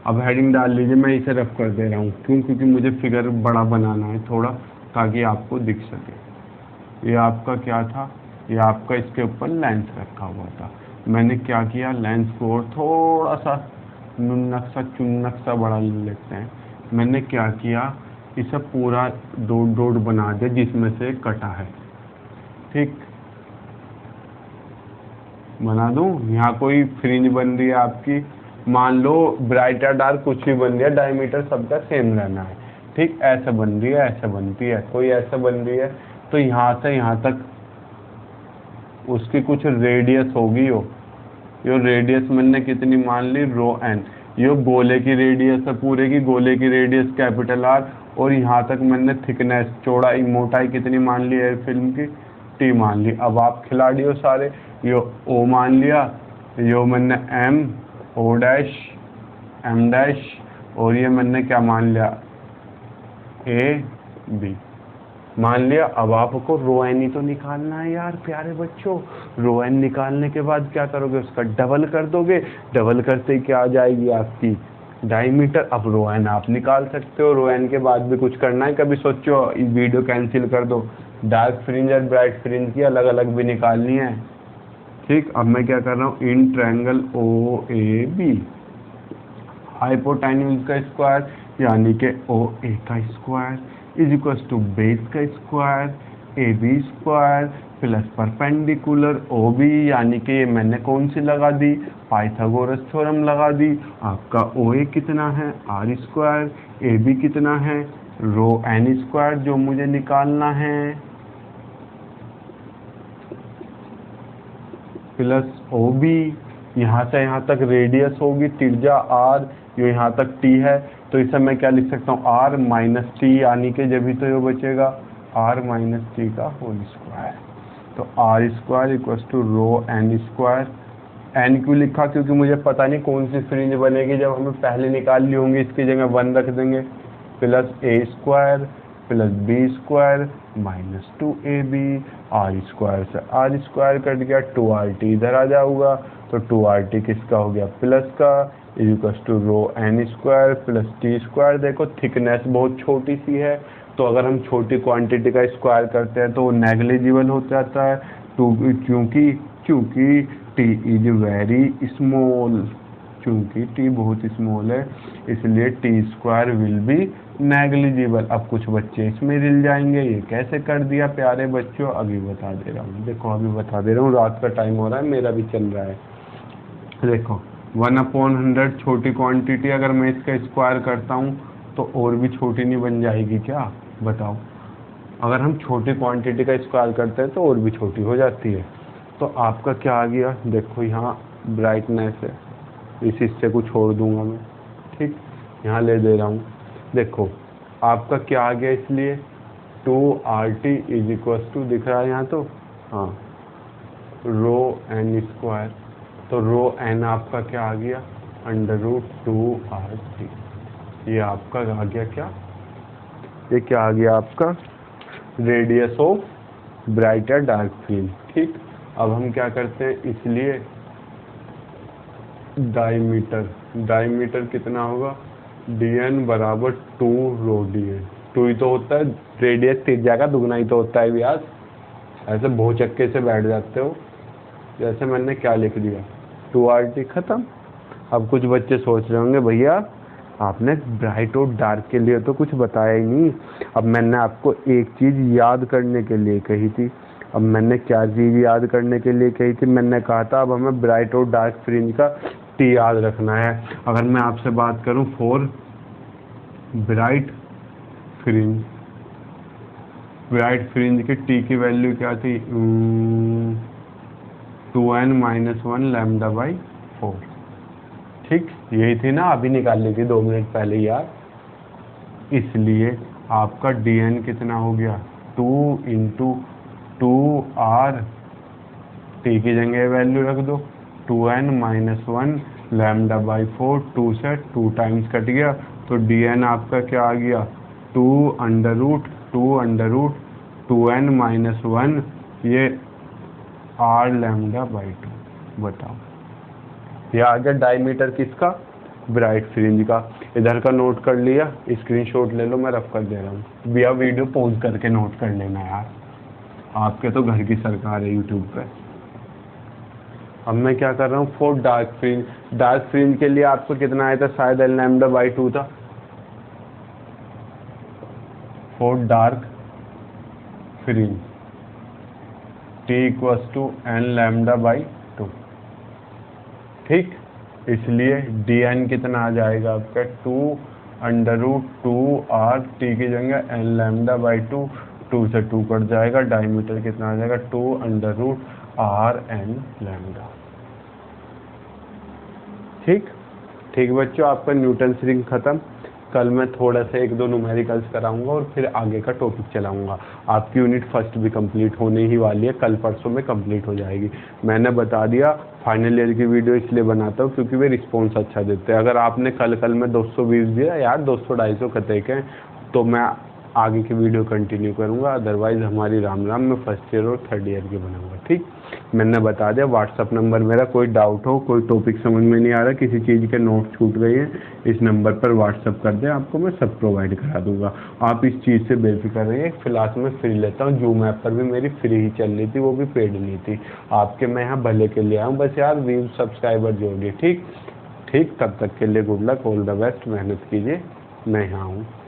Speaker 1: अब हेडिंग डाल लीजिए, मैं इसे रफ कर दे रहा हूँ, क्योंकि मुझे फिगर बड़ा बनाना है थोड़ा, ताकि आपको दिख सके। ये आपका क्या था, ये आपका इसके ऊपर लेंस रखा हुआ था। मैंने क्या किया, लेंस को और थोड़ा सा चुन्नक सा बड़ा ले लेते हैं। मैंने क्या किया, इसे पूरा डॉट डॉट बना दिया जिसमें से कटा है। ठीक, बना दूं, यहाँ कोई फ्रिंज बन रही है आपकी, मान लो ब्राइट या डार्क कुछ भी बन रही है, डायमीटर सबका सेम रहना है। ठीक, ऐसे बन रही है, ऐसे बनती है, कोई ऐसे बन रही है, तो यहाँ से यहाँ तक उसकी कुछ रेडियस होगी। यो रेडियस मैंने कितनी मान ली, ρn। यो गोले की रेडियस है, पूरे की गोले की रेडियस कैपिटल R, और यहाँ तक मैंने थिकनेस, चौड़ाई, मोटाई कितनी मान ली एयर फिल्म की, T मान ली। अब आप खिलाड़ी हो सारे, यो O मान लिया, यो मैंने M, O', M', और ये मैंने क्या मान लिया, A, B मान लिया। अब आपको ρn ही तो निकालना है यार प्यारे बच्चों। ρn निकालने के बाद क्या करोगे, उसका डबल कर दोगे, डबल करते ही क्या आ जाएगी आपकी डायमीटर। अब ρn आप निकाल सकते हो, ρn के बाद भी कुछ करना है, कभी सोचो वीडियो कैंसिल कर दो, डार्क फ्रिंज और ब्राइट फ्रिंज की अलग अलग भी निकालनी है। ठीक, अब मैं क्या कर रहा हूँ, इन ट्रायंगल OAB हाइपोटेन्यूज का स्क्वायर यानी कि ओ ए का square is equal to base का square A B square plus perpendicular O B, यानी कि ये मैंने कौन सी लगा दी, पाइथागोरस थ्योरम लगा दी। आपका ओ ए कितना है, आर स्क्वायर, ए बी कितना है, रो एन स्क्वायर, जो मुझे निकालना है, प्लस ओ बी, यहाँ से यहाँ तक रेडियस होगी त्रिज्या आर, जो यहाँ तक टी है, तो इसे मैं क्या लिख सकता हूँ, आर माइनस टी, यानी कि जब भी तो ये बचेगा आर माइनस टी का होल स्क्वायर। तो R square equal to rho N square. N क्यों लिखा, क्योंकि मुझे पता नहीं कौन सी फ्रिंज बनेगी, जब हमें पहले निकाल ली होंगी इसकी जगह 1 रख देंगे, plus A square plus B square minus 2ab, R square से आर स्क्वायर कट गया, 2rt इधर आ जाऊगा, तो 2rt किसका हो गया, प्लस का, is equal to rho N square plus T square. देखो थिकनेस बहुत छोटी सी है, तो अगर हम छोटी क्वांटिटी का स्क्वायर करते हैं तो वो नेग्लिजिबल हो जाता है, क्योंकि टी इज वेरी स्मॉल, क्योंकि टी बहुत स्मॉल है, इसलिए T square will be negligible. अब कुछ बच्चे इसमें रिल जाएंगे, ये कैसे कर दिया प्यारे बच्चों, अभी बता दे रहा हूँ। देखो अभी बता दे रहा हूँ, रात का टाइम हो रहा है, मेरा भी चल रहा है। देखो 1/100 छोटी क्वांटिटी, अगर मैं इसका स्क्वायर करता हूँ तो और भी छोटी नहीं बन जाएगी क्या, बताओ। अगर हम छोटी क्वांटिटी का स्क्वायर करते हैं तो और भी छोटी हो जाती है। तो आपका क्या आ गया, देखो यहाँ ब्राइटनेस है, इस हिस्से को छोड़ दूंगा मैं, ठीक, यहाँ ले दे रहा हूँ। देखो आपका क्या आ गया, इसलिए 2rt इज इक्वल टू, दिख रहा है यहाँ तो, हाँ, रो एन स्क्वायर, तो रो एन आपका क्या आ गया, √2rt। ये आपका आ गया क्या, ये क्या आ गया आपका, रेडियस ऑफ ब्राइट या डार्क फील्ड, ठीक। अब हम क्या करते हैं, इसलिए डायमीटर कितना होगा, dn बराबर 2 रो dn, 2 ही तो होता है, रेडियस त्रिज्या का दुगना ही तो होता है व्यास। ऐसे भौचक्के से बैठ जाते हो, जैसे मैंने क्या लिख दिया, 2rt खत्म। अब कुछ बच्चे सोच रहे होंगे भैया आपने ब्राइट और डार्क के लिए तो कुछ बताया ही नहीं, अब मैंने आपको एक चीज़ याद करने के लिए कही थी। अब मैंने क्या चीज़ याद करने के लिए कही थी, मैंने कहा था अब हमें ब्राइट और डार्क फ्रिंज का टी याद रखना है। अगर मैं आपसे बात करूं फॉर ब्राइट फ्रिंज के टी की वैल्यू क्या थी, 2n-1 λ/4, ठीक, यही थी ना, अभी निकाल ली थी 2 मिनट पहले यार। इसलिए आपका dn कितना हो गया, 2 × 2r, टी की जगह वैल्यू रख दो, 2n-1 λ/4, 2 से 2 टाइम्स कट गया, तो dn आपका क्या आ गया, 2√2n-1, ये r λ/2। बताओ, ये आ गया डायमीटर किसका, ब्राइट फ्रिंज का। इधर का नोट कर लिया, स्क्रीनशॉट ले लो, मैं रफ कर दे रहा हूँ भैया, वीडियो पॉज करके नोट कर लेना यार, आपके तो घर की सरकार है यूट्यूब पे। अब मैं क्या कर रहा हूँ, फॉर डार्क फ्रिंज के लिए आपको कितना आया था, शायद l λ/2 था, for dark fringe t = n λ/2, ठीक। इसलिए dn कितना आ जाएगा आपका, 2√2r, टी की जगह n λ/2, 2 से 2 कट जाएगा, डायमीटर कितना आ जाएगा, 2√rn λ, ठीक। ठीक बच्चों, आपका न्यूटन रिंग खत्म। कल मैं थोड़ा सा 1-2 न्यूमेरिकल्स कराऊंगा और फिर आगे का टॉपिक चलाऊंगा। आपकी यूनिट फर्स्ट भी कंप्लीट होने ही वाली है, कल परसों में कंप्लीट हो जाएगी। मैंने बता दिया, फाइनल ईयर की वीडियो इसलिए बनाता हूँ क्योंकि वे रिस्पॉन्स अच्छा देते हैं। अगर आपने कल में 220 दिया यार, 200-250 कते के, तो मैं आगे की वीडियो कंटिन्यू करूंगा, अदरवाइज हमारी राम में फर्स्ट ईयर और थर्ड ईयर की बनाऊंगा, ठीक। मैंने बता दिया, व्हाट्सअप नंबर मेरा, कोई डाउट हो, कोई टॉपिक समझ में नहीं आ रहा, किसी चीज़ के नोट छूट गए हैं, इस नंबर पर व्हाट्सअप कर दें, आपको मैं सब प्रोवाइड करा दूंगा। आप इस चीज़ से बेफिक्र रहिए। फिलहाल मैं फ्री लेता हूँ, जूम ऐप पर भी मेरी फ्री ही चल रही थी, वो भी पेड नहीं थी। आपके मैं यहाँ भले के लिए आऊँ, बस यार व्यूज सब्सक्राइबर जोड़िए, ठीक। ठीक, तब तक के लिए good luck, all the best, मेहनत कीजिए, मैं यहाँ हूँ।